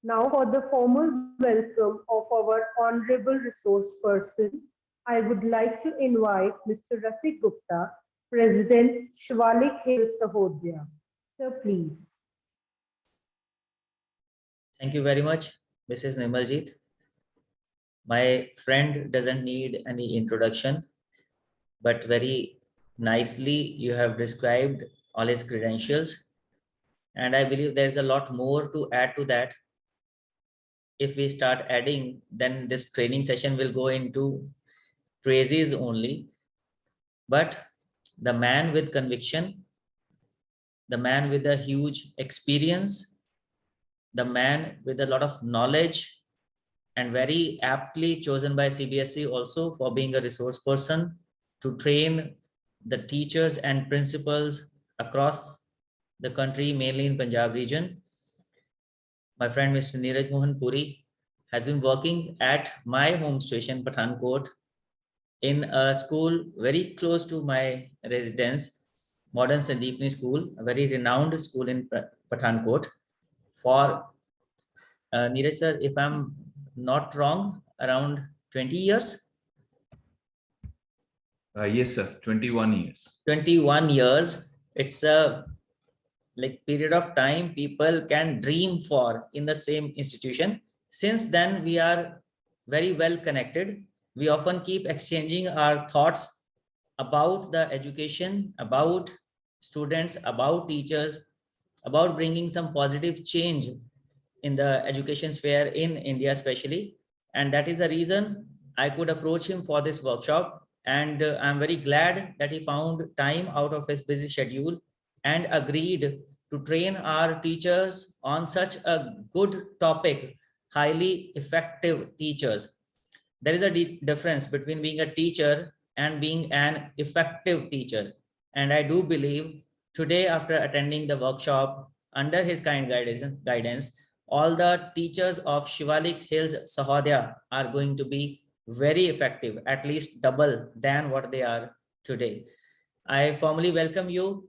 Now, for the formal welcome of our honorable resource person, I would like to invite Mr. Rasik Gupta, President Shivalik Hills Sahodaya. Sir, please. Thank you very much, Mrs. Nimaljeet. My friend doesn't need any introduction, but very nicely you have described all his credentials. And I believe there's a lot more to add to that. If we start adding, then this training session will go into praises only. But the man with conviction, the man with a huge experience, the man with a lot of knowledge, and very aptly chosen by CBSE also for being a resource person to train the teachers and principals across the country, mainly in Punjab region. My friend Mr. Neeraj Mohan Puri has been working at my home station, Pathankot, in a school very close to my residence, Modern Sandeepani School, a very renowned school in Pathankot. For Neeraj sir, if I'm not wrong, around 20 years. Yes, sir. 21 years. 21 years. It's a like period of time people can dream for in the same institution. Since then, we are very well connected. We often keep exchanging our thoughts about the education, about students, about teachers, about bringing some positive change in the education sphere in India especially. And that is the reason I could approach him for this workshop. And I'm very glad that he found time out of his busy schedule and agreed to train our teachers on such a good topic, highly effective teachers. There is a difference between being a teacher and being an effective teacher. And I do believe today, after attending the workshop under his kind guidance, all the teachers of Shivalik Hills Sahodaya are going to be very effective, at least double than what they are today. I formally welcome you,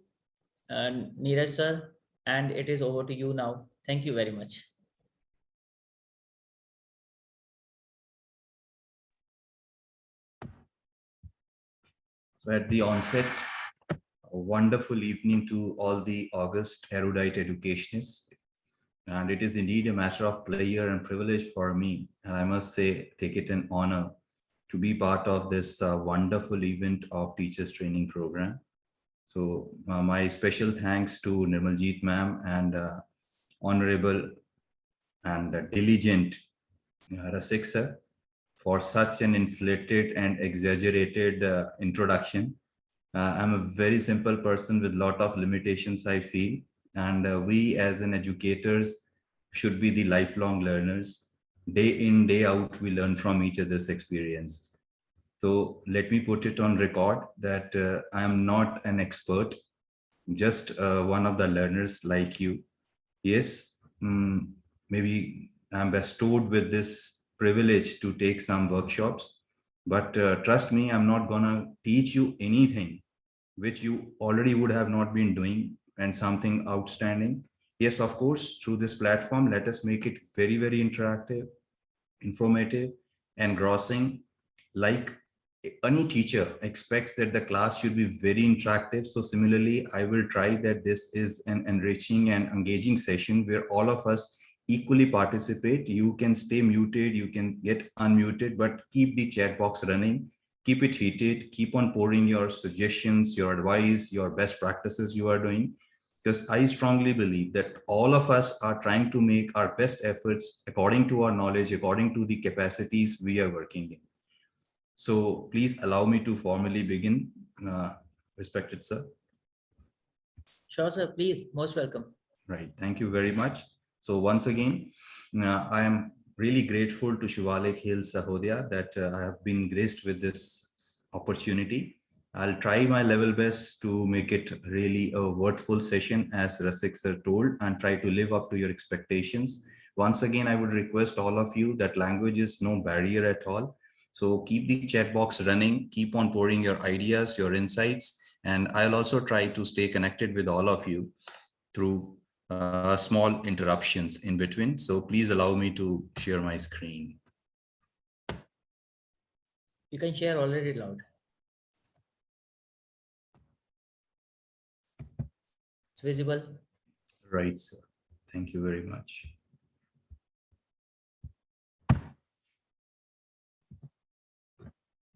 Neeraj sir, and it is over to you now. Thank you very much. So at the onset, a wonderful evening to all the august erudite educationists. And it is indeed a matter of pleasure and privilege for me, and I must say, take it an honor to be part of this wonderful event of Teachers Training Program. So my special thanks to Nirmaljeet ma'am and honorable and diligent Rasik sir for such an inflated and exaggerated introduction. I'm a very simple person with a lot of limitations, I feel. And we as an educators should be the lifelong learners. Day in, day out, we learn from each other's experience. So let me put it on record that I am not an expert, just one of the learners like you. Yes, maybe I'm bestowed with this privilege to take some workshops, but trust me, I'm not gonna teach you anything which you already would have not been doing and something outstanding. Yes, of course, through this platform, let us make it very, very interactive, informative, engrossing. Like any teacher expects that the class should be very interactive. So similarly, I will try that this is an enriching and engaging session where all of us equally participate. You can stay muted, you can get unmuted, but keep the chat box running, keep it heated, keep on pouring your suggestions, your advice, your best practices you are doing. Because I strongly believe that all of us are trying to make our best efforts according to our knowledge, according to the capacities we are working in. So please allow me to formally begin, respected sir. Sure, sir. Please, most welcome. Right. Thank you very much. So once again, I am really grateful to Shivalik Hills Sahodaya that I have been graced with this opportunity. I'll try my level best to make it really a worthful session, as Rasik sir told, and try to live up to your expectations. Once again, I would request all of you that language is no barrier at all. So keep the chat box running, keep on pouring your ideas, your insights, and I'll also try to stay connected with all of you through small interruptions in between. So please allow me to share my screen. You can share already loud. It's visible. Right, sir. Thank you very much.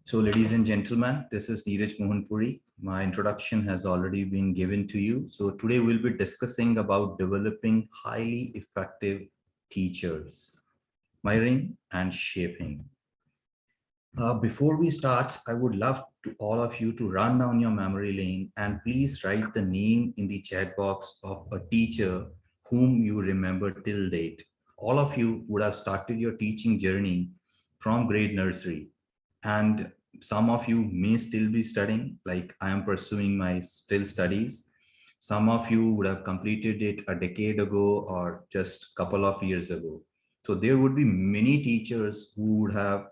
So ladies and gentlemen, this is Neeraj Mohanpuri. My introduction has already been given to you. So today we'll be discussing about developing highly effective teachers, admiring and shaping. Before we start, I would love to all of you to run down your memory lane and please write the name in the chat box of a teacher whom you remember till date. All of you would have started your teaching journey from grade nursery, and some of you may still be studying, like I am pursuing my still studies. Some of you would have completed it a decade ago or just a couple of years ago. So there would be many teachers who would have,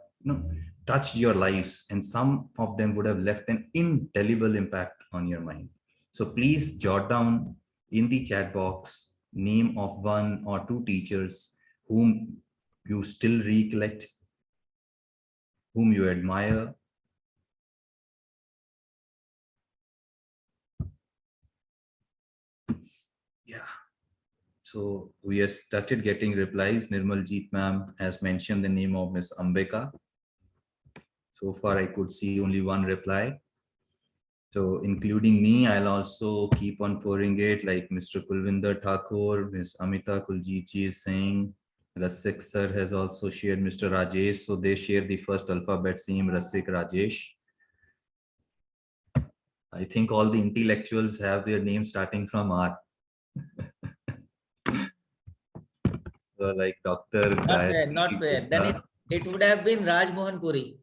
touched your lives, and some of them would have left an indelible impact on your mind. So please jot down in the chat box name of one or two teachers whom you still recollect, whom you admire. Yeah. So we have started getting replies. Nirmaljeet ma'am has mentioned the name of Miss Ambika. So far, I could see only one reply. So including me, I'll also keep on pouring it, like Mr. Kulvinder Thakur, Ms. Amita Kuljiji is saying. Rasik sir has also shared, Mr. Rajesh. So they share the first alphabet, same Rasik Rajesh. I think all the intellectuals have their names starting from R. So like Dr. Not fair, not fair. Then it would have been Raj Mohan Puri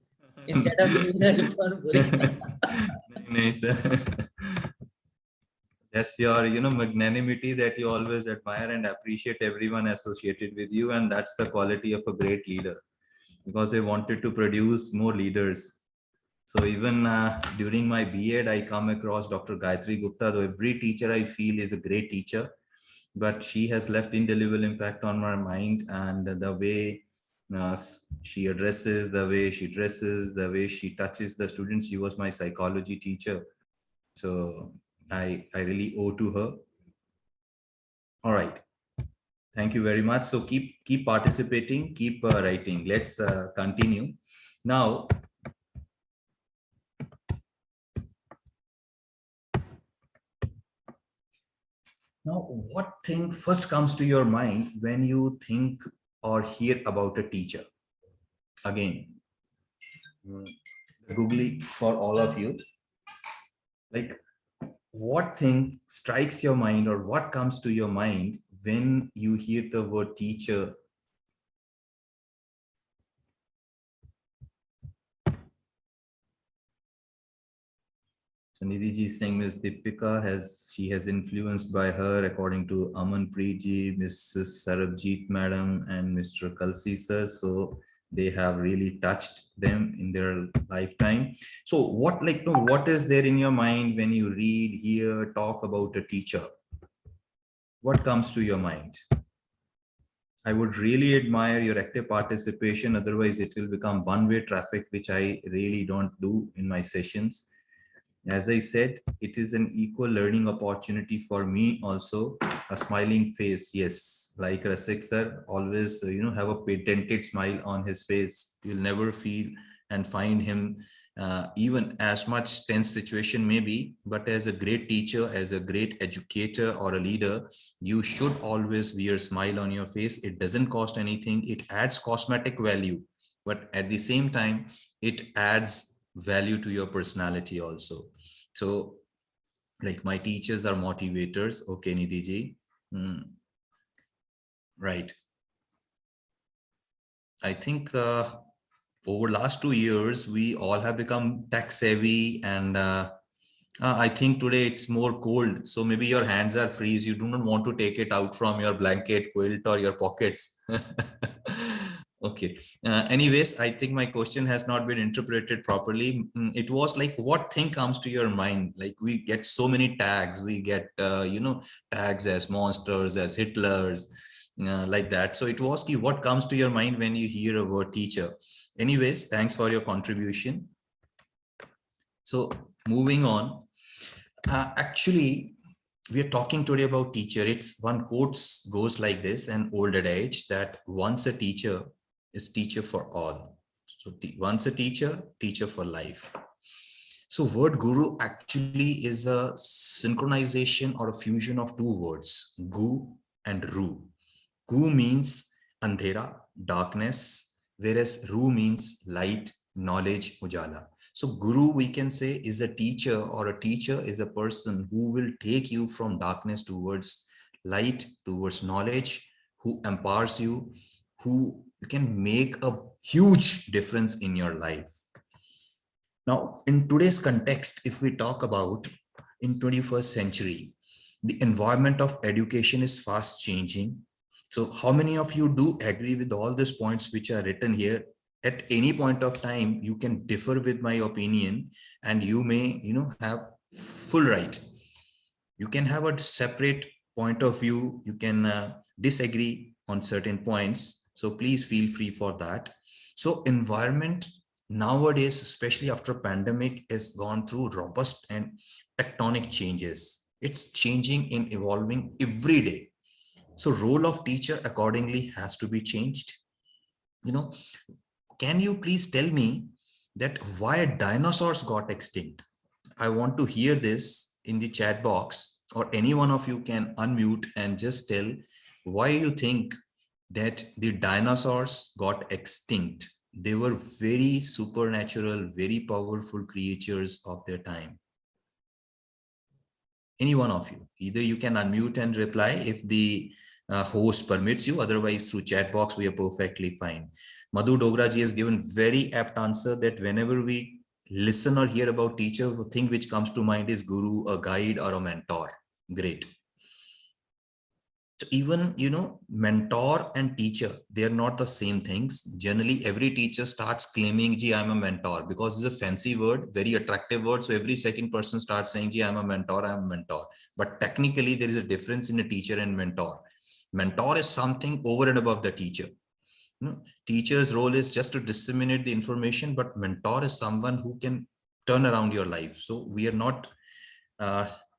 instead of Neeraj Mohan Puri. No, sir. That's your, magnanimity that you always admire and appreciate everyone associated with you. And that's the quality of a great leader, because they wanted to produce more leaders. So even during my B.Ed, I come across Dr. Gayatri Gupta, though every teacher I feel is a great teacher, but she has left indelible impact on my mind, and the way she addresses, the way she dresses, the way she touches the students. She was my psychology teacher. So I really owe to her. All right. Thank you very much. So keep participating, keep writing. Let's continue. Now, what thing first comes to your mind when you think or hear about a teacher? Again, googly for all of you. Like, what thing strikes your mind or what comes to your mind when you hear the word teacher? So Nidhi ji is saying Ms. Deepika has influenced by her, according to Amanpreet ji, Mrs. Sarabjit madam, and Mr. Kalsi sir. So they have really touched them in their lifetime. So what is there in your mind when you read, hear, talk about a teacher? What comes to your mind? I would really admire your active participation. Otherwise, it will become one-way traffic, which I really don't do in my sessions. As I said, it is an equal learning opportunity for me also. A smiling face, yes, like Rasik sir, always have a patented smile on his face. You'll never feel and find him even as much tense situation maybe, but as a great teacher, as a great educator or a leader, you should always wear a smile on your face. It doesn't cost anything. It adds cosmetic value, but at the same time, it adds value to your personality also. So like my teachers are motivators. Okay, Nidhi ji. Right. I think over last 2 years, we all have become tech savvy, and I think today it's more cold. So maybe your hands are freeze. You do not want to take it out from your blanket, quilt, or your pockets. Okay. Anyways, I think my question has not been interpreted properly. It was like, what thing comes to your mind? Like, we get so many tags. We get, tags as monsters, as Hitlers, like that. So it was, what comes to your mind when you hear a word teacher? Anyways, thanks for your contribution. So moving on, actually, we are talking today about teacher. It's one quote goes like this, an old adage that once a teacher is teacher for all. So once a teacher, teacher for life. So word guru actually is a synchronization or a fusion of two words, gu and ru. Gu means andhera, darkness, whereas ru means light, knowledge, ujala. So guru, we can say, is a teacher, or a teacher is a person who will take you from darkness towards light, towards knowledge, who empowers you, who can make a huge difference in your life. Now, in today's context, if we talk about in 21st century, the environment of education is fast changing. So how many of you do agree with all these points which are written here? At any point of time, you can differ with my opinion, and you may, have full right. You can have a separate point of view. You can disagree on certain points. So please feel free for that. So environment nowadays, especially after pandemic, has gone through robust and tectonic changes. It's changing and evolving every day. So role of teacher accordingly has to be changed. Can you please tell me that why dinosaurs got extinct? I want to hear this in the chat box, or any one of you can unmute and just tell why you think that the dinosaurs got extinct. They were very supernatural, very powerful creatures of their time. Any one of you, either you can unmute and reply if the host permits you, otherwise through chat box we are perfectly fine. Madhu Dogra ji has given very apt answer that whenever we listen or hear about teacher, the thing which comes to mind is guru, a guide, or a mentor. Great. So even, mentor and teacher, they are not the same things. Generally, every teacher starts claiming, gee, I'm a mentor, because it's a fancy word, very attractive word. So every second person starts saying, gee, I'm a mentor, I'm a mentor. But technically, there is a difference in a teacher and mentor. Mentor is something over and above the teacher. Teacher's role is just to disseminate the information, but mentor is someone who can turn around your life. So we are not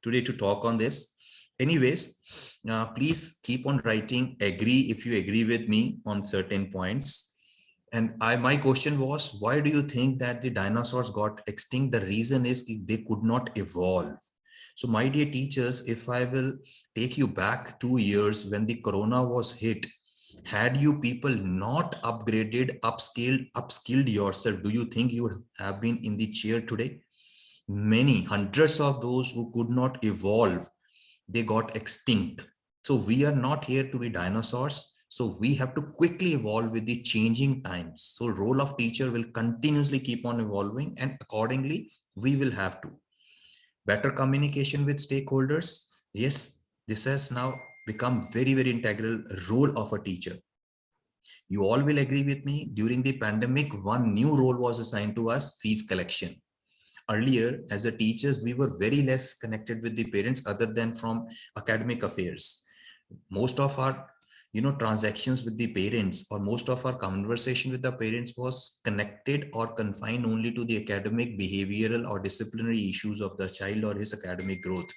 today to talk on this. Anyways, please keep on writing, agree if you agree with me on certain points. And my question was, why do you think that the dinosaurs got extinct? The reason is they could not evolve. So my dear teachers, if I will take you back 2 years when the corona was hit, had you people not upgraded, upskilled yourself, do you think you would have been in the chair today? Many hundreds of those who could not evolve, they got extinct. So we are not here to be dinosaurs. So we have to quickly evolve with the changing times. So role of teacher will continuously keep on evolving, and accordingly we will have to. Better communication with stakeholders. Yes, this has now become very, very integral role of a teacher. You all will agree with me, during the pandemic, one new role was assigned to us, fees collection. Earlier, as a teachers, we were very less connected with the parents other than from academic affairs. Most of our transactions with the parents, or most of our conversation with the parents, was connected or confined only to the academic, behavioral, or disciplinary issues of the child or his academic growth.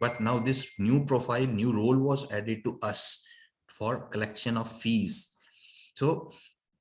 But now this new profile, new role was added to us for collection of fees. So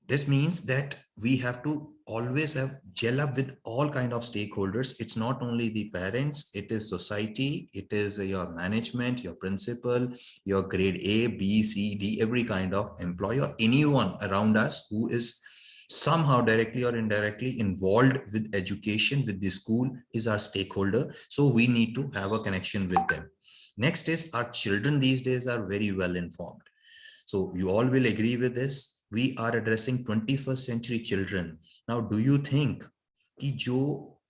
this means that we have to always have gel up with all kind of stakeholders. It's not only the parents, it is society, it is your management, your principal, your grade A, B, C, D, every kind of employee, or anyone around us who is somehow directly or indirectly involved with education, with the school, is our stakeholder. So we need to have a connection with them. Next is, our children these days are very well informed. So you all will agree with this. We are addressing 21st century children. Now, do you think ki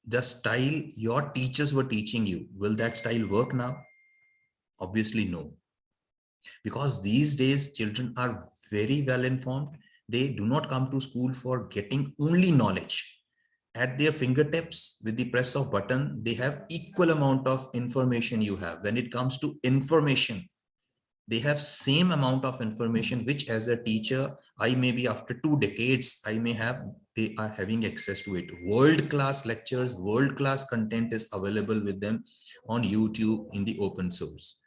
the style your teachers were teaching you, will that style work now? Obviously, no. Because these days children are very well informed. They do not come to school for getting only knowledge. At their fingertips, with the press of button, they have equal amount of information you have. When it comes to information, they have same amount of information, which as a teacher, I may be after 2 decades, I may have, they are having access to it. World-class lectures, world-class content is available with them on YouTube in the open source.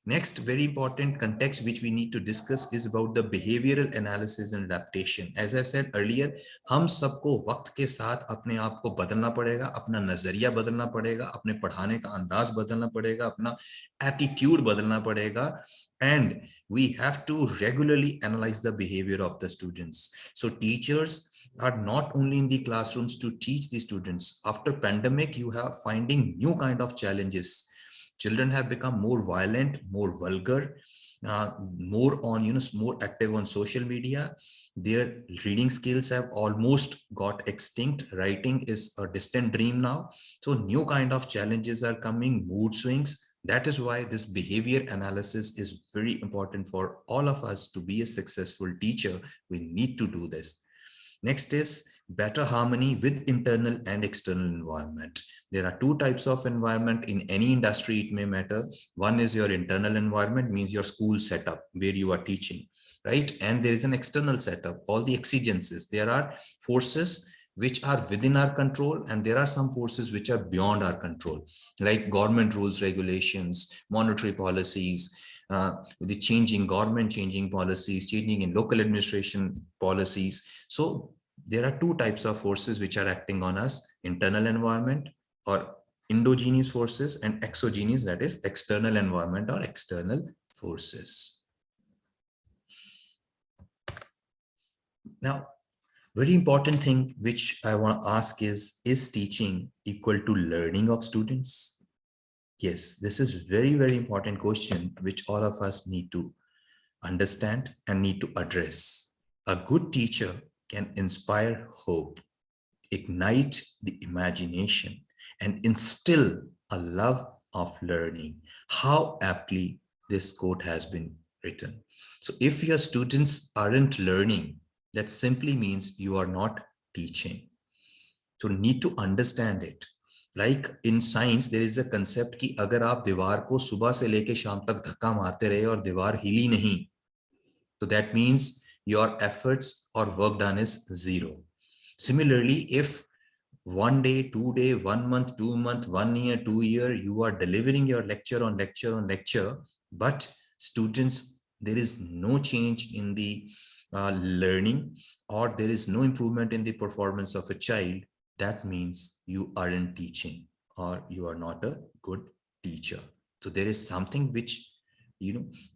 Next very important context which we need to discuss is about the behavioral analysis and adaptation. As I said earlier, हम सबको वक्त के साथ अपने आप को बदलना पड़ेगा, अपना नजरिया बदलना पड़ेगा, अपने पढ़ाने का अंदाज बदलना पड़ेगा, अपना एटीट्यूड बदलना पड़ेगा, and we have to regularly analyze the behavior of the students. So teachers are not only in the classrooms to teach the students. After pandemic, you have finding new kind of challenges. Children have become more violent, more vulgar, more on, more active on social media. Their reading skills have almost got extinct. Writing is a distant dream now. So new kind of challenges are coming, mood swings. That is why this behavior analysis is very important for all of us to be a successful teacher. We need to do this. Next is better harmony with internal and external environment. There are two types of environment in any industry, it may matter. One is your internal environment, means your school setup where you are teaching, right? And there is an external setup, all the exigencies. There are forces which are within our control, and there are some forces which are beyond our control, like government rules, regulations, monetary policies, the changing government, changing policies, changing in local administration policies. So there are two types of forces which are acting on us: internal environment or endogenous forces, and exogenous, that is external environment or external forces. Now, very important thing which I want to ask is teaching equal to learning of students? Yes, this is very, very important question which all of us need to understand and need to address. A good teacher can inspire hope, ignite the imagination, and instill a love of learning. How aptly this quote has been written. So if your students aren't learning, that simply means you are not teaching. So need to understand it. Like in science, there is a concept कि अगर आप दीवार को सुबह से लेके शाम तक धक्का मारते रहे और दीवार हिली नहीं, so that means your efforts or work done is zero. Similarly, if 1 day, 2 day, 1 month, 2 month, 1 year, 2 year, you are delivering your lecture on lecture on lecture, but students, there is no change in the learning, or there is no improvement in the performance of a child, that means you aren't teaching, or you are not a good teacher. So there is something which,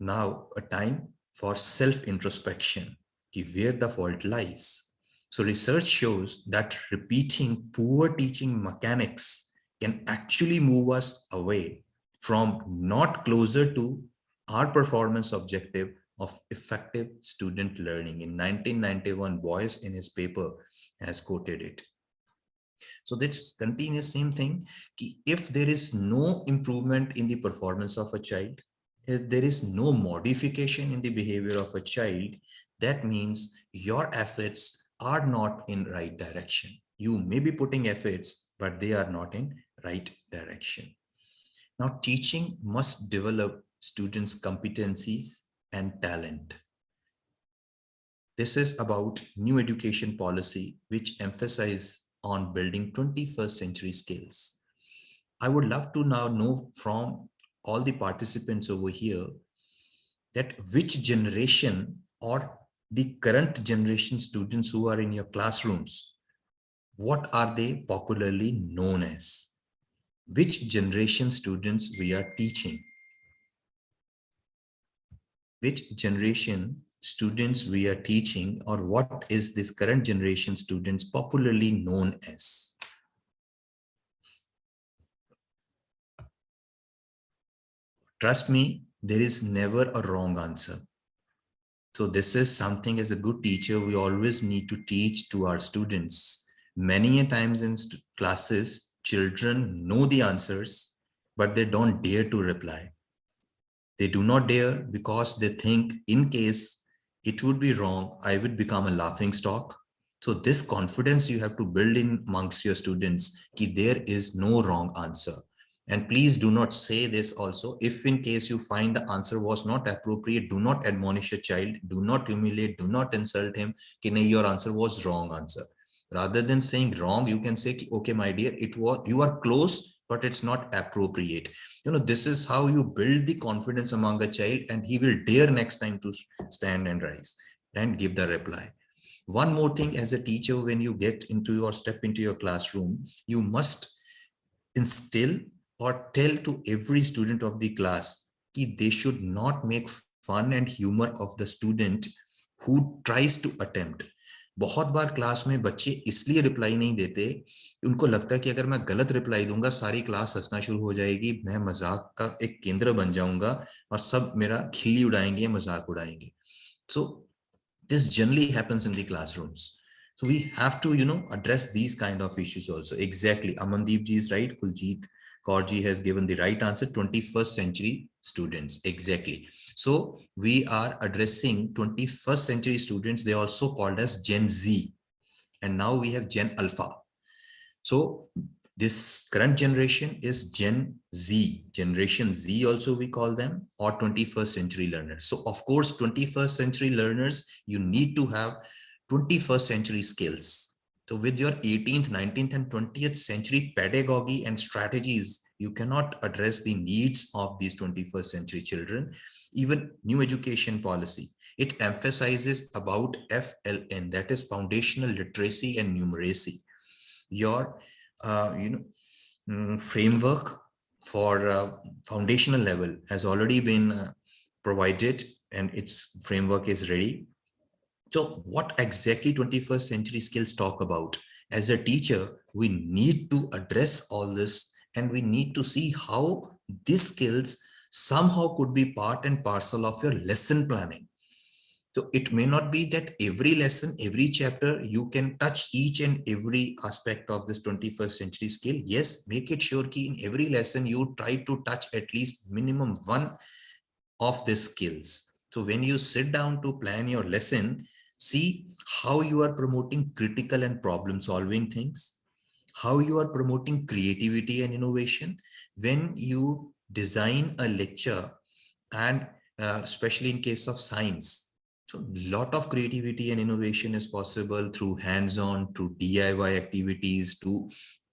now a time for self-introspection, where the fault lies. So research shows that repeating poor teaching mechanics can actually move us away from, not closer to, our performance objective of effective student learning. In 1991, Boyce in his paper has quoted it. So that's continuous same thing. If there is no improvement in the performance of a child, if there is no modification in the behavior of a child, that means your efforts are not in right direction. You may be putting efforts, but they are not in right direction. Now, teaching must develop students' competencies and talent. This is about new education policy, which emphasizes on building 21st century skills. I would love to now know from all the participants over here that which generation or the current generation students who are in your classrooms, what are they popularly known as? Which generation students we are teaching? Which generation students we are teaching, or what is this current generation students popularly known as? Trust me, there is never a wrong answer. So this is something, as a good teacher, we always need to teach to our students. Many a times in classes, children know the answers, but they don't dare to reply. They do not dare because they think, in case it would be wrong, I would become a laughing stock. So this confidence you have to build in amongst your students, that there is no wrong answer. And please do not say this also. If in case you find the answer was not appropriate, do not admonish a child, do not humiliate, do not insult him, that your answer was wrong answer. Rather than saying wrong, you can say, okay, my dear, it was, you are close, but it's not appropriate. This is how you build the confidence among a child, and he will dare next time to stand and rise and give the reply. One more thing, as a teacher, when you get into or step into your classroom, you must instill or tell to every student of the class that they should not make fun and humor of the student who tries to attempt. बहुत बार class में बच्चे इसलिए reply नहीं देते, उनको लगता है कि अगर मैं गलत रिप्लाई दूंगा सारी क्लास हंसना शुरू हो जाएगी, मैं मजाक का एक केंद्र बन जाऊंगा और सब मेरा खिल्ली उड़ाएंगे, मजाक उड़ाएंगे. So this generally happens in the classrooms. So we have to, address these kind of issues also. Exactly. Amandeep ji is right. Kuljeet Kaur ji has given the right answer. 21st century students. Exactly. So we are addressing 21st century students. They are also called as Gen Z. And now we have Gen Alpha. So this current generation is Gen Z, Generation Z also we call them, or 21st century learners. So of course, 21st century learners, you need to have 21st century skills. So with your 18th, 19th and 20th century pedagogy and strategies, you cannot address the needs of these 21st century children. Even new education policy, it emphasizes about FLN, that is foundational literacy and numeracy. Your framework for foundational level has already been provided, and its framework is ready. So what exactly 21st century skills talk about? As a teacher, we need to address all this, and we need to see how these skills somehow could be part and parcel of your lesson planning. So it may not be that every lesson, every chapter, you can touch each and every aspect of this 21st century skill. Yes, make it sure that in every lesson, you try to touch at least minimum one of these skills. So when you sit down to plan your lesson, see how you are promoting critical and problem solving things, how you are promoting creativity and innovation. When you design a lecture, and especially in case of science, so a lot of creativity and innovation is possible through hands-on, through DIY activities, to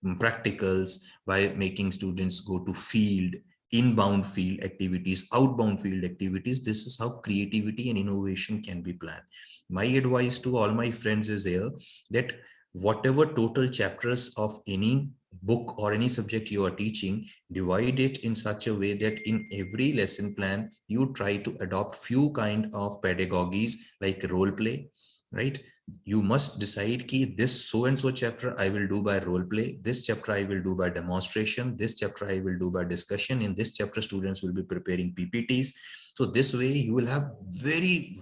practicals, by making students go to field, inbound field activities, outbound field activities. This is how creativity and innovation can be planned. My advice to all my friends is here that whatever total chapters of any book or any subject you are teaching, divide it in such a way that in every lesson plan, you try to adopt few kind of pedagogies like role play, right? You must decide ki this so and so chapter I will do by role play, this chapter I will do by demonstration, this chapter I will do by discussion, in this chapter students will be preparing PPTs. So this way you will have very,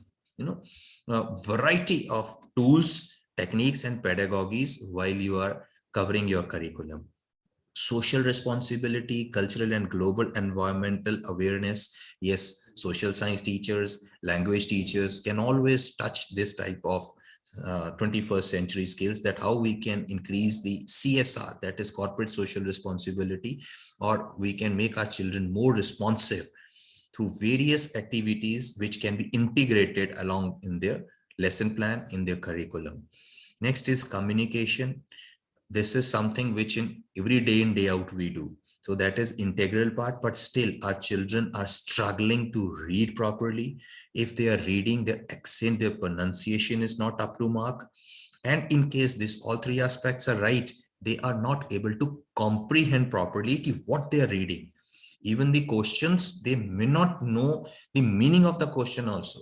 variety of tools, techniques and pedagogies while you are covering your curriculum. Social responsibility, cultural and global environmental awareness. Yes, social science teachers, language teachers can always touch this type of 21st century skills, that how we can increase the CSR, that is corporate social responsibility, or we can make our children more responsive through various activities which can be integrated along in their lesson plan, in their curriculum. Next is communication. This is something which in every day in, day out we do. So that is integral part, but still our children are struggling to read properly. If they are reading, their accent, their pronunciation is not up to mark. And in case this all three aspects are right, they are not able to comprehend properly what they are reading. Even the questions, they may not know the meaning of the question also.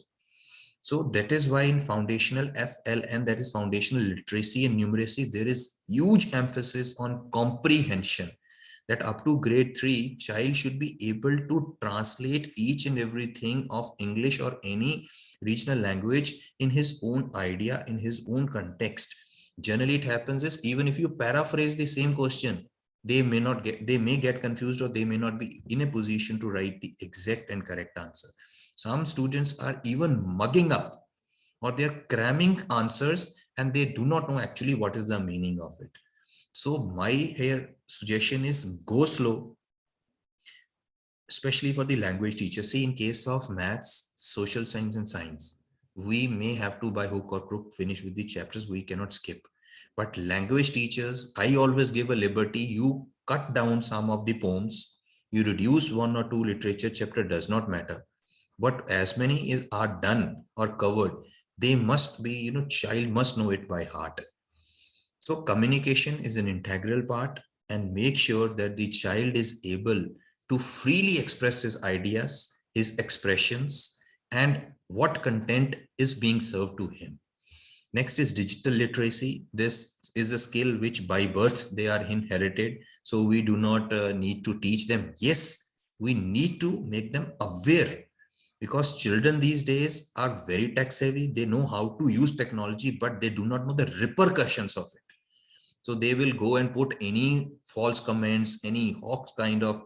So that is why in foundational FLN, that is foundational literacy and numeracy, there is huge emphasis on comprehension, that up to grade 3, child should be able to translate each and everything of English or any regional language in his own idea, in his own context. Generally, it happens is even if you paraphrase the same question, they may get confused, or they may not be in a position to write the exact and correct answer. Some students are even mugging up or they're cramming answers and they do not know actually what is the meaning of it. So my here suggestion is go slow, especially for the language teachers. See, in case of maths, social science and science, we may have to by hook or crook finish with the chapters, we cannot skip. But language teachers, I always give a liberty. You cut down some of the poems, you reduce one or two literature chapter, does not matter. But as many are done or covered, they must be, child must know it by heart. So communication is an integral part, and make sure that the child is able to freely express his ideas, his expressions, and what content is being served to him. Next is digital literacy. This is a skill which by birth they are inherited. So we do not need to teach them. Yes, we need to make them aware, because children these days are very tech savvy. They know how to use technology, but they do not know the repercussions of it. So they will go and put any false comments, any hawk kind of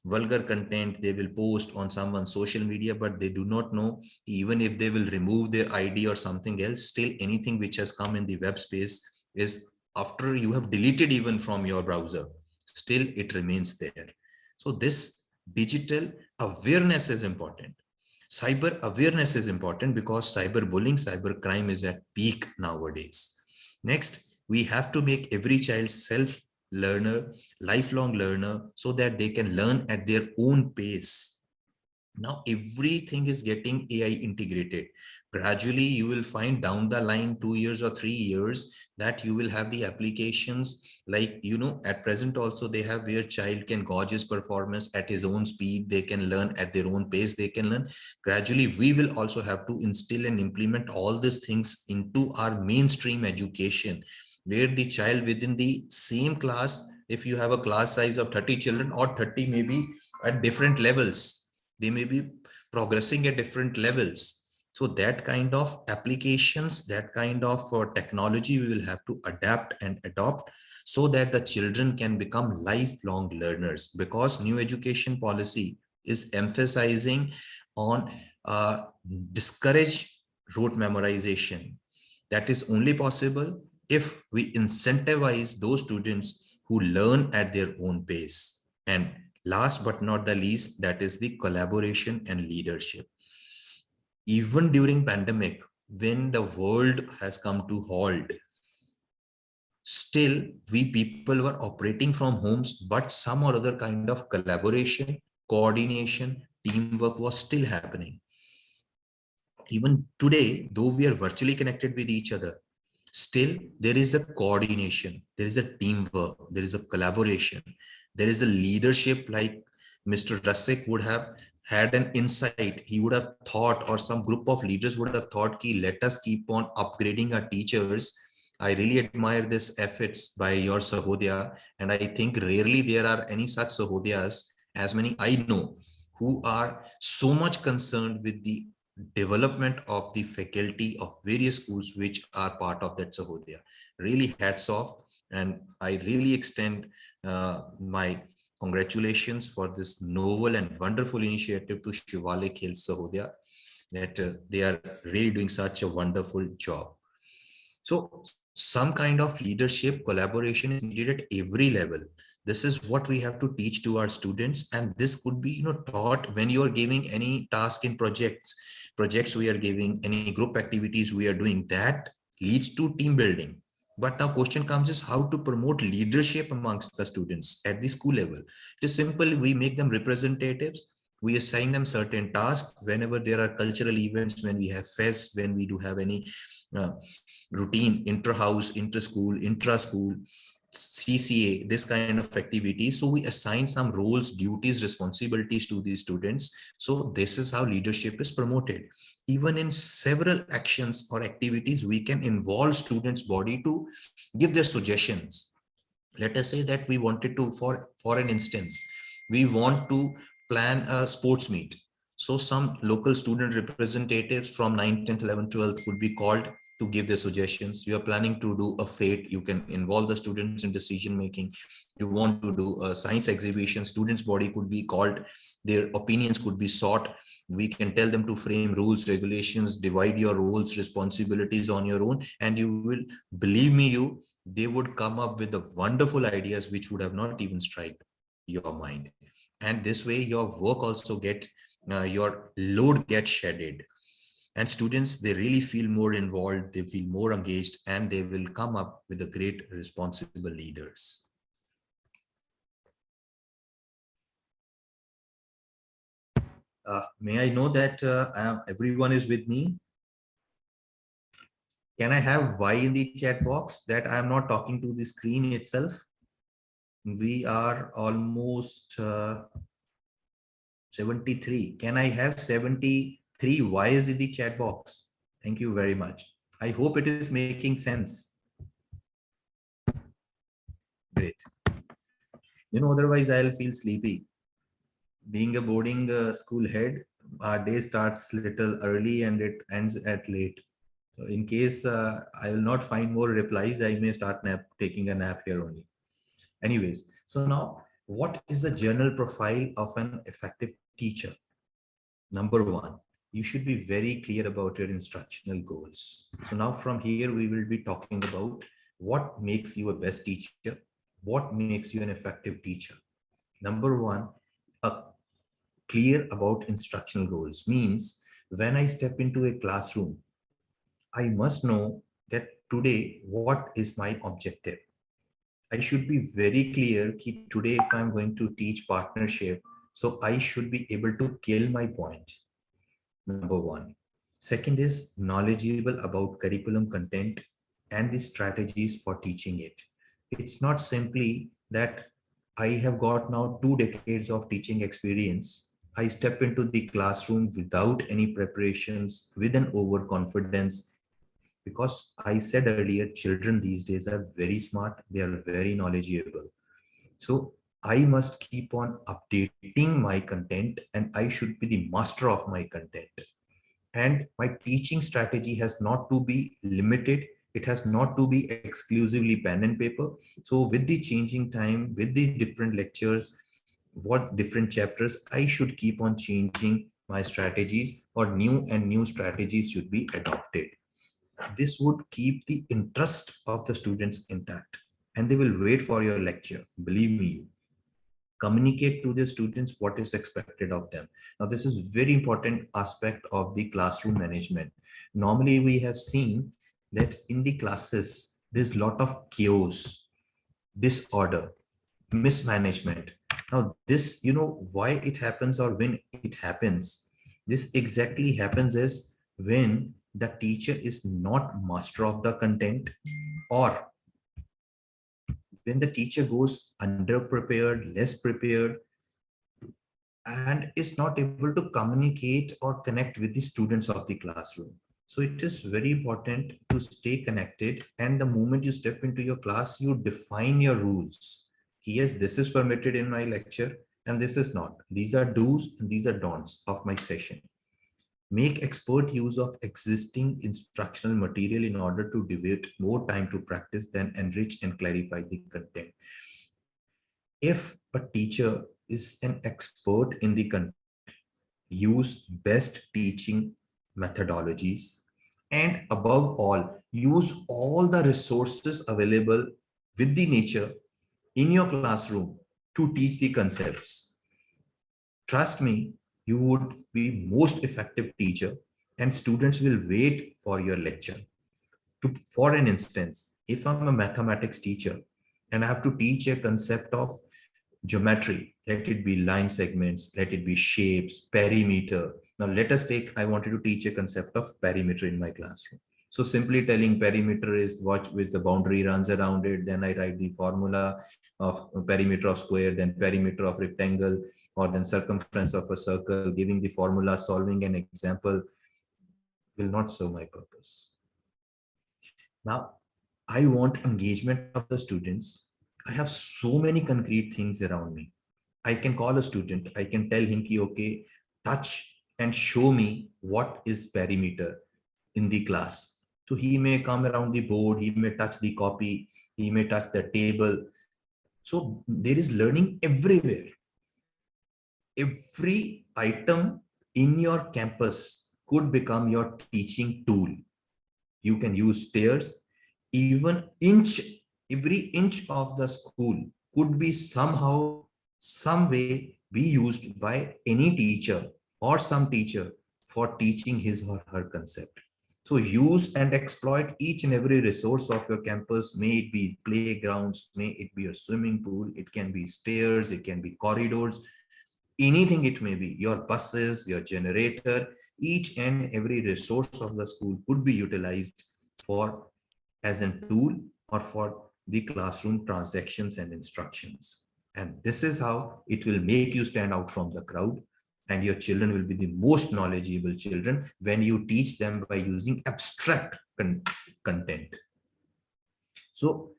vulgar content they will post on someone's social media, but they do not know, even if they will remove their ID or something else, still anything which has come in the web space is, after you have deleted even from your browser, still it remains there. So this digital awareness is important. Cyber awareness is important because cyber bullying, cyber crime is at peak nowadays. Next, we have to make every child self-learner, lifelong learner, so that they can learn at their own pace. Now, everything is getting AI integrated. Gradually, you will find down the line 2 years or 3 years that you will have the applications like, at present also they have where child can gauge his performance at his own speed. They can learn at their own pace. They can learn. Gradually, we will also have to instill and implement all these things into our mainstream education, where the child within the same class, if you have a class size of 30 children or 30 maybe at different levels, they may be progressing at different levels. So that kind of applications, that kind of technology we will have to adapt and adopt, so that the children can become lifelong learners, because new education policy is emphasizing on discourage rote memorization. That is only possible if we incentivize those students who learn at their own pace. And last but not the least, that is the collaboration and leadership. Even during pandemic, when the world has come to halt, still we people were operating from homes, but some or other kind of collaboration, coordination, teamwork was still happening. Even today, though we are virtually connected with each other, still there is a coordination, there is a teamwork, there is a collaboration, there is a leadership. Like Mr. Rasik would have had an insight, he would have thought, or some group of leaders would have thought, ki, let us keep on upgrading our teachers. I really admire this efforts by your Sahodaya, and I think rarely there are any such Sahodayas, as many I know, who are so much concerned with the development of the faculty of various schools which are part of that Sahodaya. Really hats off, and I really extend my congratulations for this novel and wonderful initiative to Shivalik Hills Sahodaya, that they are really doing such a wonderful job. So some kind of leadership collaboration is needed at every level. This is what we have to teach to our students, and this could be taught when you are giving any task in projects we are giving, any group activities we are doing, that leads to team building. But now question comes is how to promote leadership amongst the students at the school level. It is simple. We make them representatives. We assign them certain tasks whenever there are cultural events, when we have fests, when we do have any routine intra-house, intra-school, intra-school, CCA, this kind of activity. So we assign some roles, duties, responsibilities to these students. So this is how leadership is promoted. Even in several actions or activities, we can involve students' body to give their suggestions. Let us say that we wanted to, for an instance, we want to plan a sports meet. So some local student representatives from 9th, 10th, 11th, 12th would be called to give the suggestions. You are planning to do a fete, you can involve the students in decision making. You want to do a science exhibition, students body could be called, their opinions could be sought. We can tell them to frame rules, regulations, divide your roles, responsibilities on your own, and you will, believe me, they would come up with the wonderful ideas which would have not even struck your mind. And this way your work also get your load gets shedded, and students, they really feel more involved, they feel more engaged, and they will come up with the great responsible leaders. May I know that everyone is with me? Can I have Y in the chat box, that I am not talking to the screen itself? We are almost 73. Can I have 73 Ys in the chat box? Thank you very much. I hope it is making sense. Great. Otherwise I'll feel sleepy. Being a boarding school head, our day starts little early and it ends at late. So in case I will not find more replies, I may start taking a nap here only. Anyways, so now what is the general profile of an effective teacher? Number one, you should be very clear about your instructional goals. So now from here, we will be talking about what makes you a best teacher, what makes you an effective teacher. Number one, clear about instructional goals means when I step into a classroom, I must know that today, what is my objective? I should be very clear that today, if I'm going to teach partnership, so I should be able to kill my point. Number one. Second is knowledgeable about curriculum content and the strategies for teaching it. It's not simply that I have got now 2 decades of teaching experience. I step into the classroom without any preparations, with an overconfidence, because I said earlier, children these days are very smart, they are very knowledgeable. So I must keep on updating my content, and I should be the master of my content. And my teaching strategy has not to be limited. It has not to be exclusively pen and paper. So with the changing time, with the different lectures, what different chapters, I should keep on changing my strategies, or new strategies should be adopted. This would keep the interest of the students intact, and they will wait for your lecture. Believe me, communicate to the students what is expected of them. Now, this is very important aspect of the classroom management. Normally, we have seen that in the classes, there's a lot of chaos, disorder, mismanagement. Now, this, why it happens, or when it happens, this exactly happens is when the teacher is not master of the content, or when the teacher goes underprepared, less prepared, and is not able to communicate or connect with the students of the classroom. So it is very important to stay connected, and the moment you step into your class, you define your rules. Yes, this is permitted in my lecture and this is not. These are do's and these are don'ts of my session. Make expert use of existing instructional material in order to devote more time to practice than enrich and clarify the content. If a teacher is an expert in the content, use best teaching methodologies, and above all, use all the resources available with the nature in your classroom to teach the concepts. Trust me, you would be most effective teacher, and students will wait for your lecture. For an instance, if I'm a mathematics teacher and I have to teach a concept of geometry, let it be line segments, let it be shapes, perimeter. Now let us take, I wanted to teach a concept of perimeter in my classroom. So simply telling perimeter is what with the boundary runs around it, then I write the formula of perimeter of square, then perimeter of rectangle, or then circumference of a circle, giving the formula, solving an example will not serve my purpose. Now, I want engagement of the students. I have so many concrete things around me. I can call a student, I can tell him, okay, touch and show me what is perimeter in the class. So he may come around the board, he may touch the copy, he may touch the table. So there is learning everywhere. Every item in your campus could become your teaching tool. You can use stairs, even every inch of the school could be somehow, some way be used by any teacher or some teacher for teaching his or her concept. So use and exploit each and every resource of your campus. May it be playgrounds, may it be a swimming pool, it can be stairs, it can be corridors, anything it may be, your buses, your generator, each and every resource of the school could be utilized for as a tool or for the classroom transactions and instructions. And this is how it will make you stand out from the crowd, and your children will be the most knowledgeable children when you teach them by using abstract content. So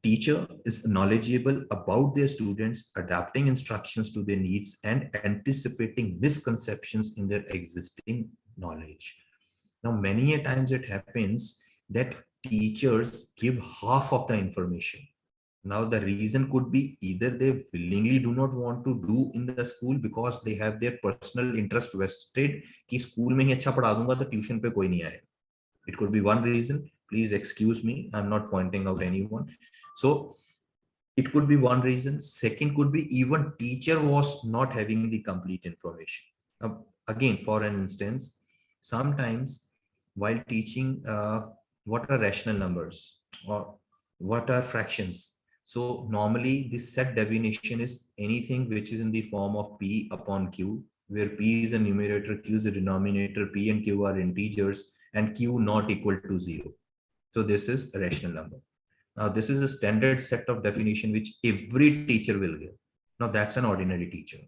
teacher is knowledgeable about their students, adapting instructions to their needs and anticipating misconceptions in their existing knowledge. Now, many a times it happens that teachers give half of the information. Now, the reason could be either they willingly do not want to do in the school because they have their personal interest vested कि school में ही अच्छा पढ़ा दूंगा तो tuition पे कोई नहीं आएगा. It could be one reason. Please excuse me, I'm not pointing out anyone. So it could be one reason. Second could be even teacher was not having the complete information. Again, for an instance, sometimes while teaching what are rational numbers or what are fractions. So normally this set definition is anything which is in the form of P upon Q, where P is a numerator, Q is a denominator, P and Q are integers, and Q not equal to 0. So this is a rational number. Now this is a standard set of definition which every teacher will give. Now that's an ordinary teacher.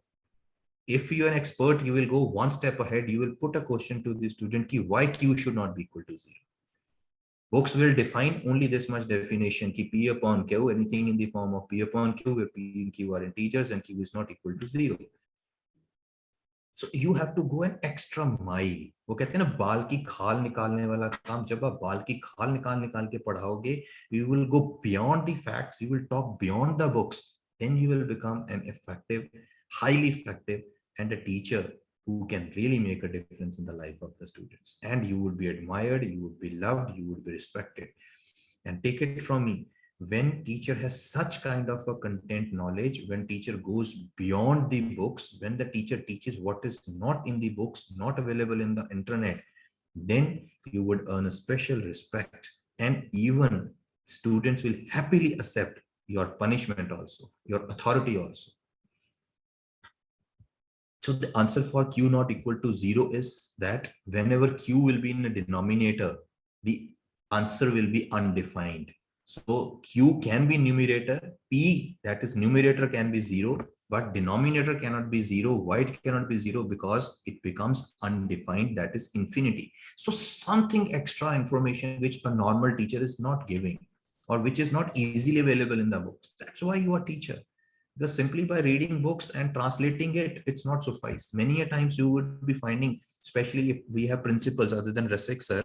If you're an expert, you will go one step ahead. You will put a question to the student ki why Q should not be equal to 0. Books will define only this much definition ki P upon Q, anything in the form of P upon Q, where P and Q are integers and Q is not equal to 0. So you have to go an extra mile. वो कहते हैं ना बाल की खाल निकालने वाला काम, जब आप बाल की खाल निकाल के पढ़ाओगे, you will go beyond the facts, you will talk beyond the books, then you will become an effective, highly effective, and a teacher who can really make a difference in the life of the students. And you would be admired, you would be loved, you would be respected. And take it from me, when teacher has such kind of a content knowledge, when teacher goes beyond the books, when the teacher teaches what is not in the books, not available in the internet, then you would earn a special respect, and even students will happily accept your punishment also, your authority also. So the answer for Q not equal to 0 is that whenever Q will be in a denominator, the answer will be undefined. So Q can be numerator, P, that is numerator, can be 0, but denominator cannot be 0. Why it cannot be 0? Because it becomes undefined, that is infinity. So something extra information which a normal teacher is not giving, or which is not easily available in the books. That's why you are teacher. Because simply by reading books and translating it, it's not suffice. Many a times you would be finding, especially if we have principals other than Rasik sir,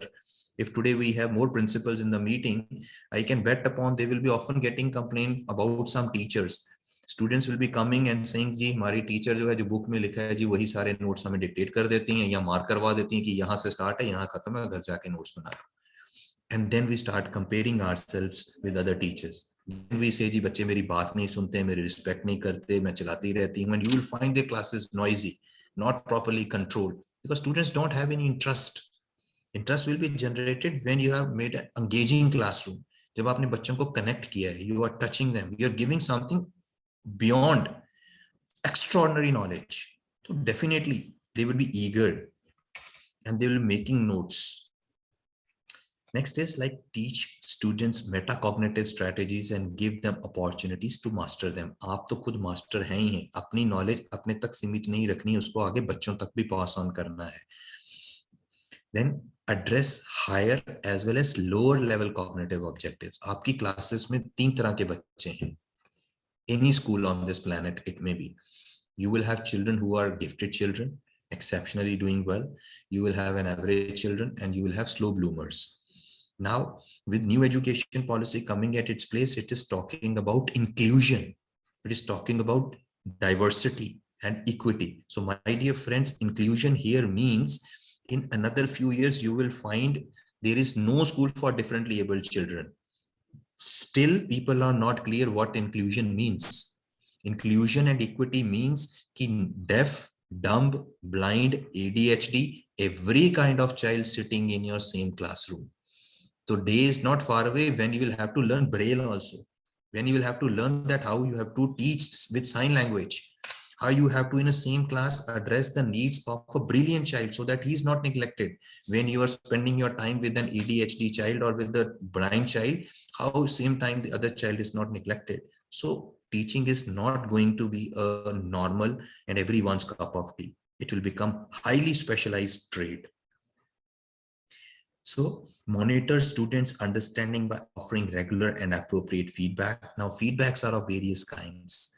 if today we have more principals in the meeting, I can bet upon they will be often getting complaint about some teachers. Students will be coming and saying, जी हमारी teacher जो है जो book में लिखा है जी वही सारे notes हमें डिक्टेट कर देती हैं या मार्क करवा देती हैं कि यहाँ से स्टार्ट है यहाँ खत्म है घर जाके नोट्स बना लो. And then we start comparing ourselves with other teachers. Then we say जी बच्चे मेरी बात नहीं सुनते, मेरी रिस्पेक्ट नहीं करते, मैं चलाती रहती हूँ. And you will find their classes noisy, not properly controlled, because students don't have any interest. Interest will be generated when you have made an engaging classroom. जब आपने बच्चों को connect किया है, you are touching them, you are giving something beyond extraordinary knowledge. So definitely they will be eager and they will be making notes. Next is like teach students metacognitive strategies and give them opportunities to master them. आप तो खुद master हैं ही हैं, अपनी knowledge अपने तक सीमित नहीं रखनी, उसको आगे बच्चों तक भी पास ऑन करना है. Then address higher as well as lower level cognitive objectives. आपकी क्लासेस में 3 तरह के बच्चे हैं. Any school on this planet it may be. You will have children who are gifted children, exceptionally doing well. You will have an average children, and you will have slow bloomers. Now, with new education policy coming at its place, it is talking about inclusion. It is talking about diversity and equity. So my dear friends, inclusion here means in another few years, you will find there is no school for differently abled children. Still, people are not clear what inclusion means. Inclusion and equity means ki deaf, dumb, blind, ADHD, every kind of child sitting in your same classroom. So day is not far away when you will have to learn Braille also. When you will have to learn that how you have to teach with sign language, how you have to in a same class address the needs of a brilliant child so that he's not neglected. When you are spending your time with an ADHD child or with a blind child, how same time the other child is not neglected. So teaching is not going to be a normal and everyone's cup of tea. It will become highly specialized trade. So monitor students' understanding by offering regular and appropriate feedback. Now, feedbacks are of various kinds.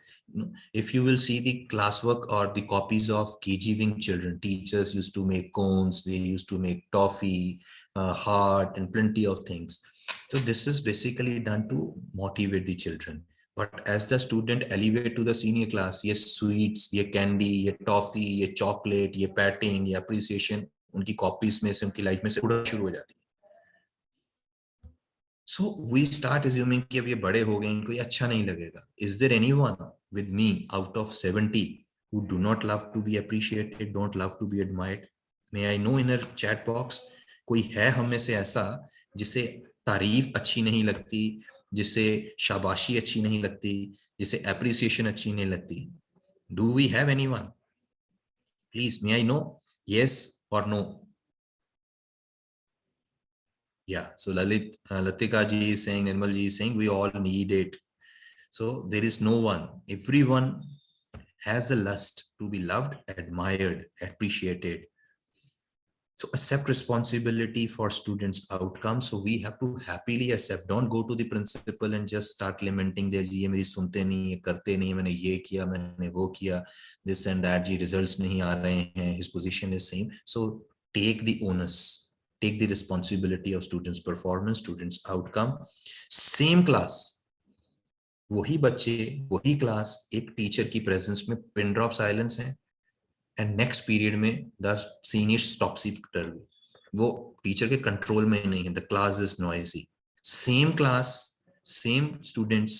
If you will see the classwork or the copies of KG wing children, teachers used to make cones, they used to make toffee, heart, and plenty of things. So this is basically done to motivate the children. But as the student elevate to the senior class, yes, sweets, ye candy, ye toffee, ye chocolate, ye patting, ye appreciation, उनकी copies में से उनकी life में से उड़ना शुरू हो जाती है. So we start assuming कि अब ये बड़े हो गए, इनको ये अच्छा नहीं लगेगा. Is there anyone with me out of 70 who do not love to be appreciated, don't love to be admired? May I know in a chat box कोई है हम में से ऐसा जिसे तारीफ अच्छी नहीं लगती, जिसे शाबाशी अच्छी नहीं लगती, जिसे appreciation अच्छी नहीं लगती? Do we have anyone? Please, may I know yes or no? Yeah, so Latika ji is saying, Nirmal ji is saying, we all need it. So there is no one. Everyone has a lust to be loved, admired, appreciated. So accept responsibility for students' outcomes. So we have to happily accept. Don't go to the principal and just start lamenting that ये मेरी सुनते नहीं, ये करते नहीं, मैंने ये किया, मैंने वो किया, this and that, ji results नहीं आ रहे हैं, his position is same. So take the onus. Take the responsibility of students' performance, students' outcome. Same class, वही बच्चे, वही क्लास, एक टीचर की प्रेजेंस में पिन ड्रॉप साइलेंस है, एंड नेक्स्ट पीरियड में द सीनियर स्टॉप्स इट टर्ली. वो teacher के कंट्रोल में नहीं है. The class is noisy. Same class, same students,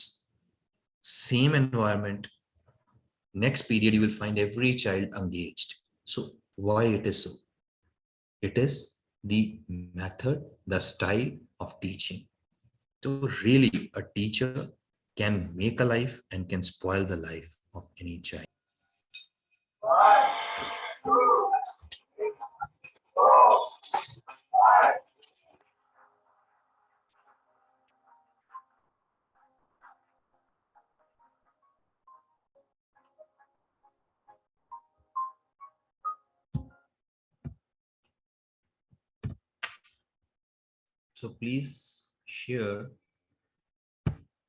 same environment. Next period, you will find every child engaged. So why it is so? It is the method, the style of teaching. So really, a teacher can make a life and can spoil the life of any child. So please share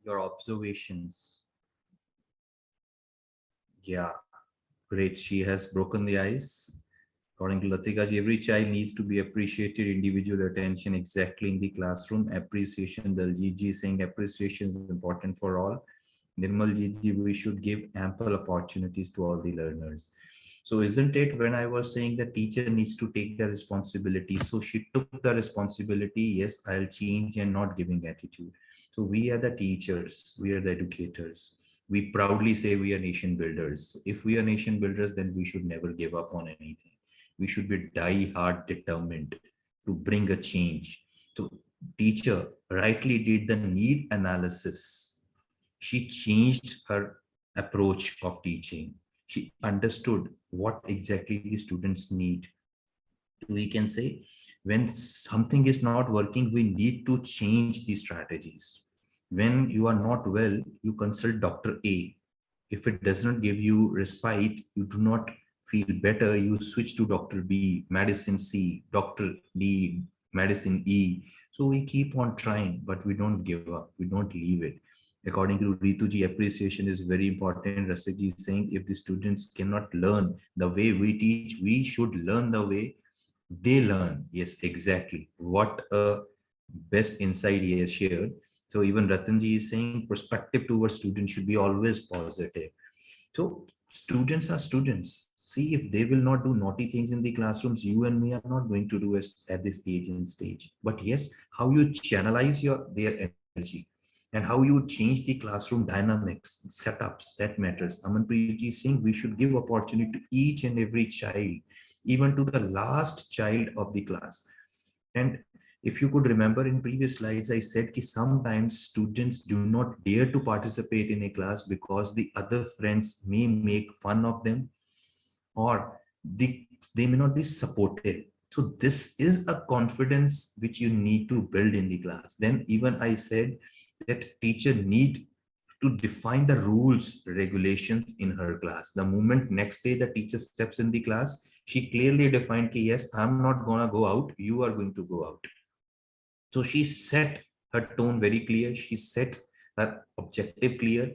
your observations. Yeah, great. She has broken the ice. According to Latika ji, every child needs to be appreciated, individual attention exactly in the classroom. Appreciation, Daljit ji saying appreciation is important for all. Nirmal ji, we should give ample opportunities to all the learners. So isn't it when I was saying the teacher needs to take the responsibility? So she took the responsibility. Yes, I'll change and not giving attitude. So we are the teachers. We are the educators. We proudly say we are nation builders. If we are nation builders, then we should never give up on anything. We should be die-hard determined to bring a change. So teacher rightly did the need analysis. She changed her approach of teaching. She understood what exactly the students need. We can say when something is not working, we need to change the strategies. When you are not well, you consult Dr. A. If it does not give you respite, you do not feel better, you switch to Dr. B, medicine C, Dr. D, medicine E. So we keep on trying, but we don't give up, we don't leave it. According to Ritu ji, appreciation is very important. Rasik ji is saying if the students cannot learn the way we teach, we should learn the way they learn. Yes, exactly. What a best insight he has shared. So even Ratanji is saying perspective towards students should be always positive. So students are students. See, if they will not do naughty things in the classrooms, you and me are not going to do it at this age and stage. But yes, how you channelize their energy and how you change the classroom dynamics, setups, that matters. Amanpreet ji is saying we should give opportunity to each and every child, even to the last child of the class. And if you could remember in previous slides, I said that sometimes students do not dare to participate in a class because the other friends may make fun of them, or they may not be supportive. So this is a confidence which you need to build in the class. Then even I said that teacher need to define the rules, regulations in her class. The moment next day the teacher steps in the class, she clearly defined that yes, I'm not gonna go out, you are going to go out. So she set her tone very clear, she set her objective clear,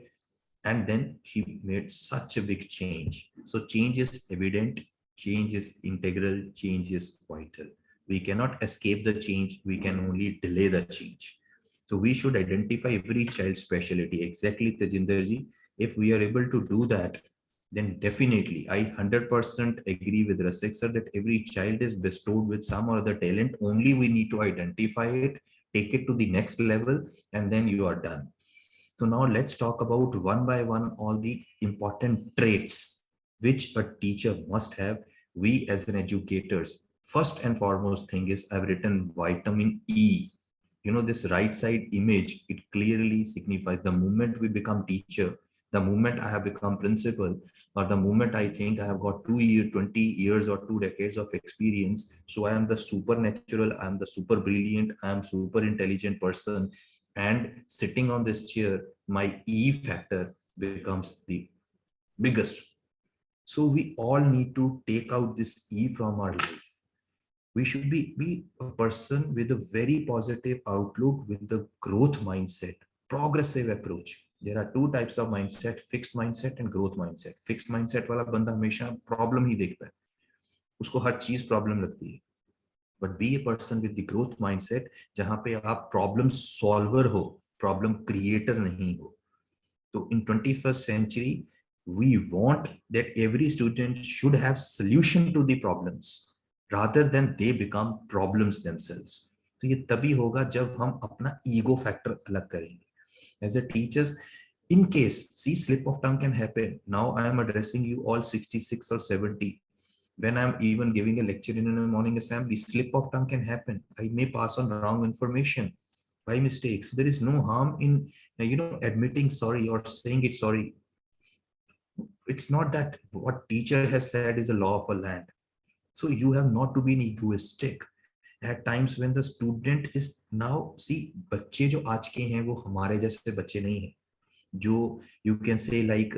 and then she made such a big change. So change is evident, change is integral, change is vital. We cannot escape the change, we can only delay the change. So we should identify every child's specialty. Exactly, Tejinder ji. If we are able to do that, then definitely I 100% agree with Rasik sir that every child is bestowed with some or other talent. Only we need to identify it, take it to the next level, and then you are done. So now let's talk about one by one all the important traits which a teacher must have. We as an educators, first and foremost thing is I've written vitamin E. You know, this right side image, it clearly signifies the moment we become teacher, the moment I have become principal, or the moment I think I have got 20 years or 2 decades of experience. So I am the supernatural, I am the super brilliant, I am super intelligent person. And sitting on this chair, my E factor becomes the biggest. So we all need to take out this E from our life. We should be a person with a very positive outlook, with the growth mindset, progressive approach. There are two types of mindset, fixed mindset and growth mindset. Fixed mindset वाला बंदा हमेशा problem ही देखता है, उसको हर चीज problem लगती है. But be a person with the growth mindset जहां पे आप प्रॉब्लम सॉल्वर हो, प्रॉब्लम क्रिएटर नहीं हो. So in 21st century, we want that every student should have solution to the problems rather than they become problems themselves. तो ये तभी होगा जब हम अपना ego factor अलग करेंगे. As a teachers, in case, see, slip of tongue can happen. Now I am addressing you all 66 or 70. When I'm even giving a lecture in a morning assembly, slip of tongue can happen. I may pass on wrong information by mistakes. There is no harm in admitting sorry or saying it sorry. It's not that what teacher has said is a law of a land. So you have not to be egoistic at times when the student is now, see, बच्चे जो आज के हैं वो हमारे जैसे बच्चे नहीं हैं जो you can say like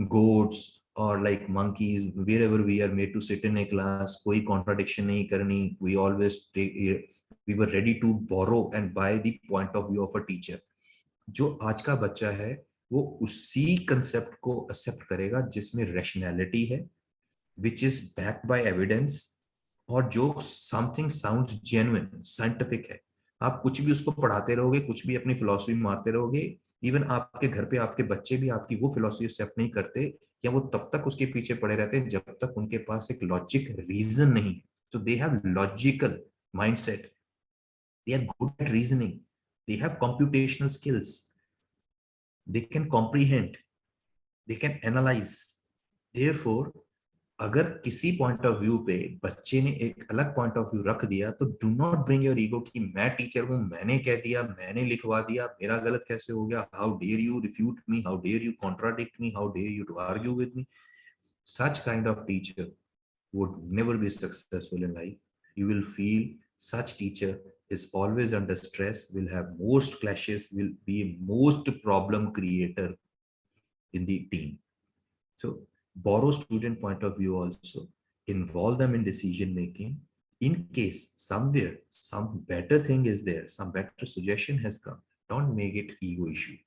goats or like monkeys, wherever we are made to sit in a class, कोई contradiction नहीं करनी. We always we were ready to borrow and buy the point of view of a teacher. जो आज का बच्चा है वो उसी कंसेप्ट को एक्सेप्ट करेगा जिसमें रैशनैलिटी है, which is backed by evidence, और जो something sounds genuine, scientific है. आप कुछ भी उसको पढ़ाते रहोगे, कुछ भी अपनी फिलॉसफी मारते रहोगे, इवन आपके घर पे आपके बच्चे भी आपकी वो फिलॉसफी एक्सेप्ट नहीं करते, या वो तब तक उसके पीछे पड़े रहते हैं जब तक उनके पास एक लॉजिक रीजन नहीं है. So they have logical mindset, they are good at reasoning, they have computational skills, they can comprehend, they can analyze. Therefore, अगर किसी पॉइंट ऑफ व्यू पे बच्चे ने एक अलग पॉइंट ऑफ व्यू रख दिया तो do not bring your ego कि मैं टीचर हूं, मैंने कह दिया, मैंने लिखवा दिया, मेरा गलत कैसे हो गया, how dare you refute me, how dare you contradict me, how dare you to argue with me. Such kind of teacher would never be successful in life. You will feel such teacher is always under stress, will have most clashes, will be most problem creator in the team. So borrow student point of view also, involve them in decision making. In case somewhere some better thing is there, some better suggestion has come, don't make it ego issue.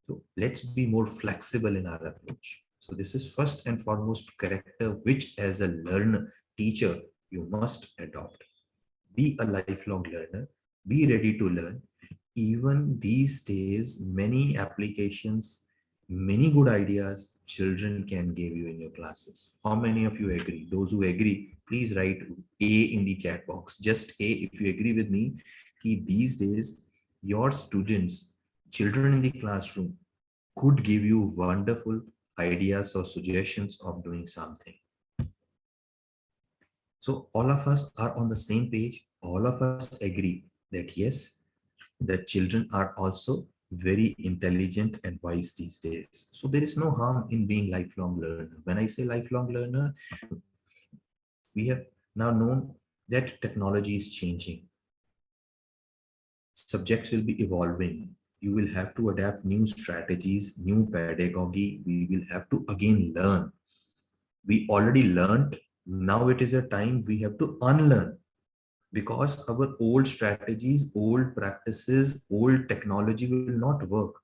So let's be more flexible in our approach. So this is first and foremost character which as a learner, teacher, you must adopt. Be a lifelong learner. Be ready to learn. Even these days, many applications, many good ideas children can give you in your classes. How many of you agree? Those who agree, please write A in the chat box. Just A if you agree with me. These days, your students, children in the classroom, could give you wonderful ideas or suggestions of doing something. So all of us are on the same page. All of us agree that yes, that children are also very intelligent and wise these days. So there is no harm in being lifelong learner. When I say lifelong learner, we have now known that technology is changing. Subjects will be evolving. You will have to adapt new strategies, new pedagogy. We will have to again learn. We already learned. Now it is a time we have to unlearn, because our old strategies, old practices, old technology will not work.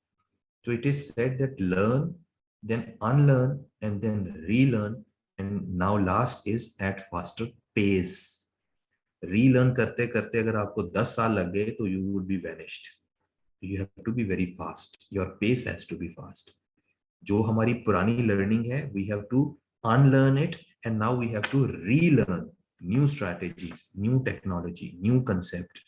So it is said that learn, then unlearn, and then relearn. And now last is at faster pace. Relearn करते करते अगर आपको 10 साल लग गए तो you would be vanished. You have to be very fast. Your pace has to be fast. जो हमारी पुरानी learning है, we have to unlearn it, and now we have to relearn new strategies, new technology, new concept.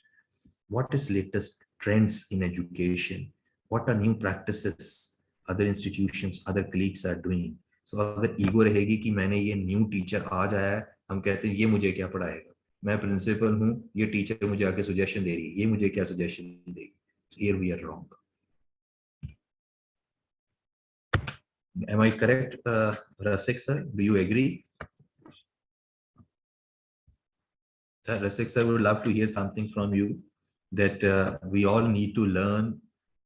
What is latest trends in education? What are new practices other institutions, other colleagues are doing? So अगर ego रहेगी कि मैंने ये new teacher आज आया है, हम कहते हैं ये मुझे क्या पढ़ाएगा, मैं प्रिंसिपल हूँ, ये टीचर मुझे आके सजेशन दे रही है, ये मुझे क्या सजेशन देगी. Here we are wrong. Am I correct, Rasik sir? Do you agree? Sir, Rasik sir, would love to hear something from you, that we all need to learn,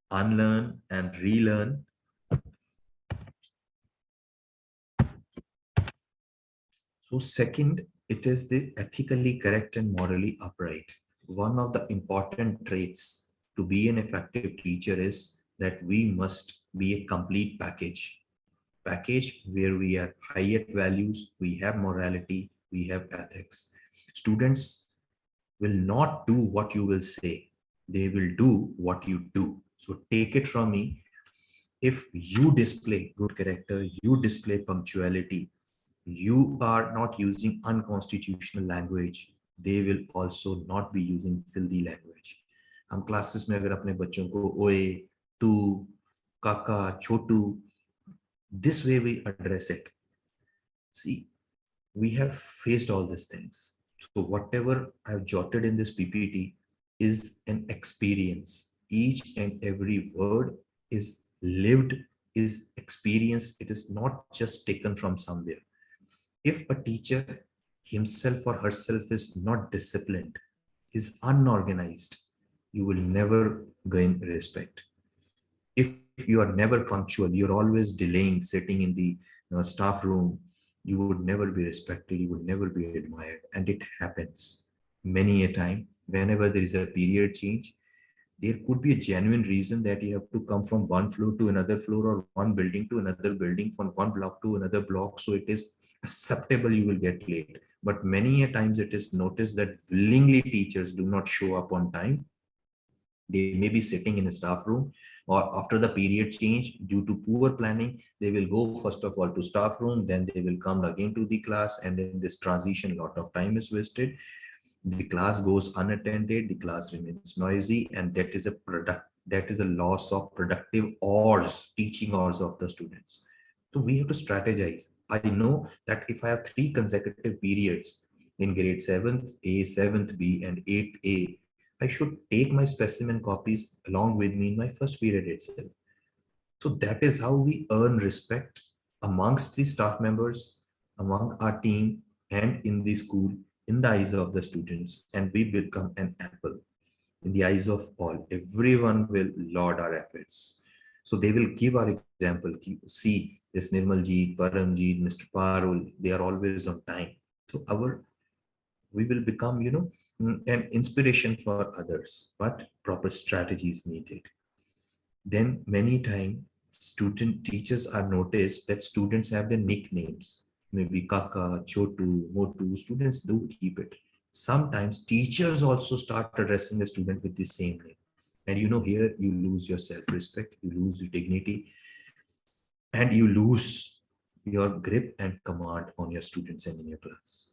unlearn, and relearn. So second, it is the ethically correct and morally upright. One of the important traits to be an effective teacher is that we must be a complete package where we have higher values, we have morality, we have ethics. Students will not do what you will say, they will do what you do. So take it from me, if you display good character, you display punctuality, you are not using unconstitutional language, they will also not be using filthy language. हम classes में अगर अपने बच्चों को ओए, तू, काका, छोटू, this way we address it. See, we have faced all these things. So whatever I've jotted in this PPT is an experience. Each and every word is lived, is experienced. It is not just taken from somewhere. If a teacher himself or herself is not disciplined, is unorganized, you will never gain respect. If you are never punctual, you're always delaying, sitting in the staff room, you would never be respected, you would never be admired. And it happens many a time. Whenever there is a period change, there could be a genuine reason that you have to come from one floor to another floor, or one building to another building, from one block to another block. So it is acceptable you will get late. But many a times it is noticed that willingly teachers do not show up on time. They may be sitting in a staff room, or after the period change, due to poor planning, they will go first of all to staff room, then they will come again to the class, and in this transition, a lot of time is wasted. The class goes unattended, the class remains noisy, and that is a loss of productive hours, teaching hours of the students. So we have to strategize. I know that if I have 3 consecutive periods in grade 7th A, 7th B, and 8th A, I should take my specimen copies along with me in my first period itself. So that is how we earn respect amongst the staff members, among our team, and in the school, in the eyes of the students, and we become an apple in the eyes of all. Everyone will laud our efforts. So they will give our example. See, this Nirmal ji, Param ji, Mr. Parul, they are always on time. So we will become, an inspiration for others, but proper strategy is needed. Then many times student teachers are noticed that students have their nicknames, maybe Kaka, Chotu, Motu. Students do keep it. Sometimes teachers also start addressing a student with the same name. And here you lose your self-respect, you lose your dignity, and you lose your grip and command on your students and in your class.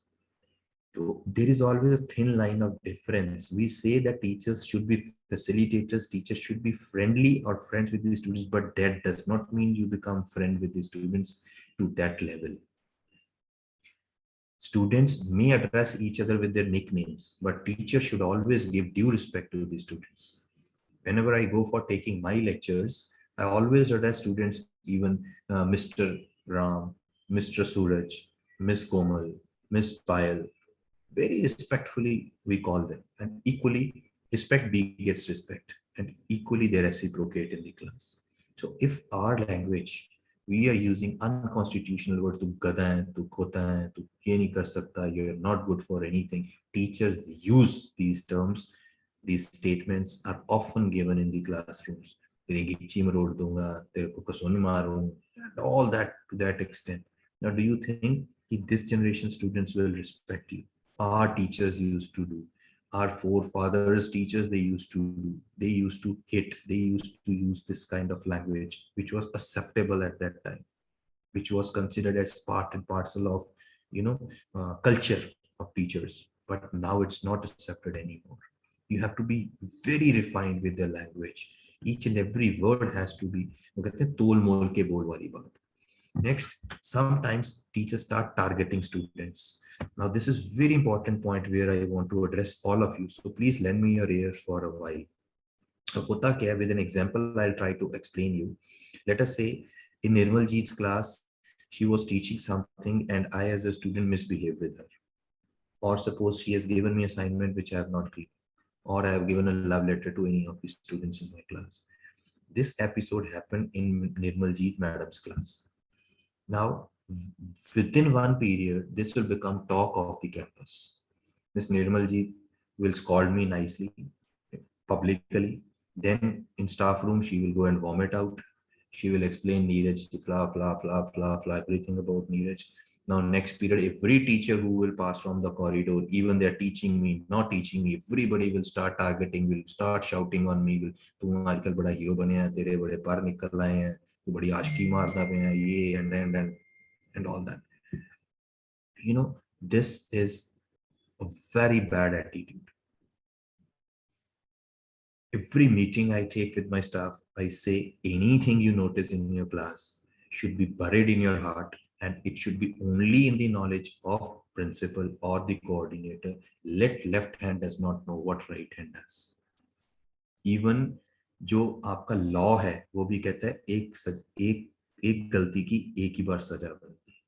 So there is always a thin line of difference. We say that teachers should be facilitators, teachers should be friendly or friends with the students, but that does not mean you become friend with the students to that level. Students may address each other with their nicknames, but teachers should always give due respect to the students. Whenever I go for taking my lectures, I always address students, even Mr. Ram, Mr. Suraj, Miss Komal, Miss Payal. Very respectfully, we call them. And equally, respect begets respect. And equally, they reciprocate in the class. So if our language, we are using unconstitutional word to gadan, to khotan, to ye nahi kar sakta, you're not good for anything. Teachers use these terms. These statements are often given in the classrooms. तेरी गिच्ची में road दूंगा, तेरे को कसौनी मारूं, and all that to that extent. Now, do you think that this generation students will respect you? Our teachers used to do. Our forefathers, teachers, they used to do. They used to hit. They used to use this kind of language, which was acceptable at that time, which was considered as part and parcel of, culture of teachers. But now it's not accepted anymore. You have to be very refined with the language. Each and every word has to be वो कहते हैं तोल मोल के बोल वाली बात. Next, sometimes teachers start targeting students. Now, this is very important point where I want to address all of you. So please lend me your ears for a while. Hota kya hai, with an example, I'll try to explain you. Let us say in Nirmaljeet's class, she was teaching something and I as a student misbehaved with her. Or suppose she has given me assignment which I have not cleared, or I have given a love letter to any of the students in my class. This episode happened in Nirmaljeet madam's class. Now, within one period, this will become talk of the campus. Miss Nirmaljeet will scold me nicely, publicly. Then in staff room, she will go and vomit out. She will explain Neeraj, fla, everything about Neeraj. Now, next period, every teacher who will pass from the corridor, even they're teaching me, not teaching me, everybody will start targeting, will start shouting on me. तू आजकल बड़ा hero बने हैं, तेरे बड़े पर निकल आए हैं, तू बड़ी आशिकी मारता पे हैं, ये and all that. This is a very bad attitude. Every meeting I take with my staff, I say anything you notice in your class should be buried in your heart, and it should be only in the knowledge of principal or the coordinator. Let left hand does not know what right hand does. Even जो आपका law है वो भी कहता है एक गलती की एक ही बार सजा बनती है.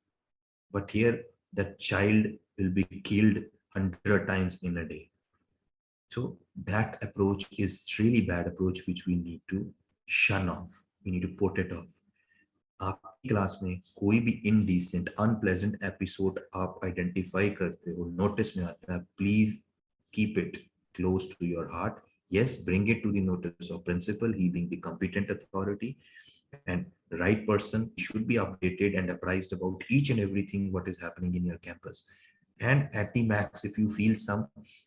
But here the child will be killed 100 times in a day. So that approach is really bad approach which we need to shun off. We need to put it off. आपकी क्लास में कोई भी indecent, unpleasant episode आप identify करते हो, notice में आता है, please keep it close to your heart. Yes, bring it to the notice of principal, he being the competent authority, and the right person should be updated and apprised about each and everything what is happening in your campus. And at the max, if you feel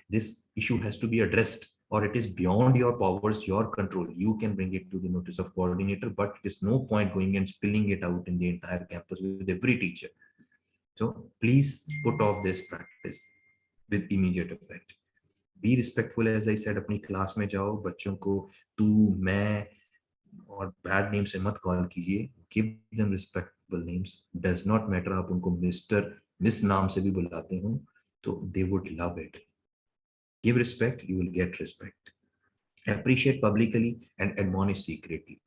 this issue has to be addressed or it is beyond your powers, your control, you can bring it to the notice of coordinator, but it is no point going and spilling it out in the entire campus with every teacher. So please put off this practice with immediate effect. Be respectful, as I said, अपनी class में जाओ, बच्चों को तू, मैं और bad names से मत कॉल कीजिए. Give them respectable names. Does not matter आप उनको मिस्टर, मिस नाम से भी बुलाते हो, तो they would love it. Give respect, you will get respect. Appreciate publicly and admonish secretly.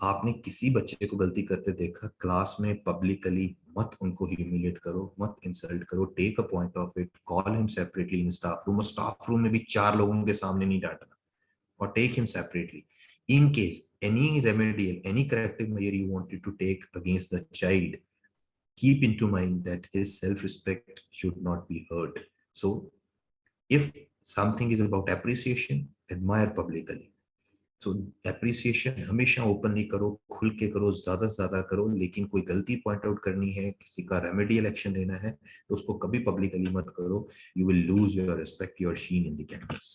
आपने किसी बच्चे को गलती करते देखा, क्लास में पब्लिकली मत उनको ह्यूमिलेट करो, मत इंसल्ट करो. Take a point of it, call him separately in staff room, और स्टाफ रूम में भी 4 लोगों के सामने नहीं डांटना, or take him separately. In case any remedial, any corrective measure you wanted to take against the child, keep into mind that his self-respect should not be hurt. So if something is about appreciation, admire publicly. So appreciation हमेशा openly करो, खुल के करो, ज्यादा से ज्यादा करो, लेकिन कोई गलती पॉइंट आउट करनी है, किसी का रेमेडियल एक्शन लेना है, तो उसको कभी पब्लिकली मत करो. You will lose your respect, your sheen in the campus.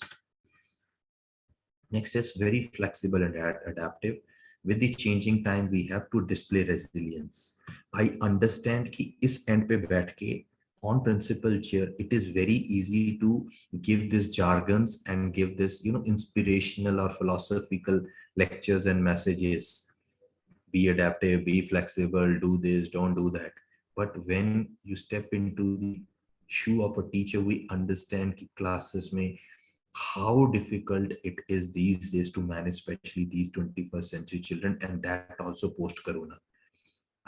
Next is very flexible and adaptive. With the changing time, we have to display resilience. I understand कि इस end पे बैठ के on principal chair, it is very easy to give this jargons and give this, inspirational or philosophical lectures and messages. Be adaptive, be flexible, do this, don't do that. But when you step into the shoe of a teacher, we understand कि classes में how difficult it is these days to manage, especially these 21st century children, and that also post corona.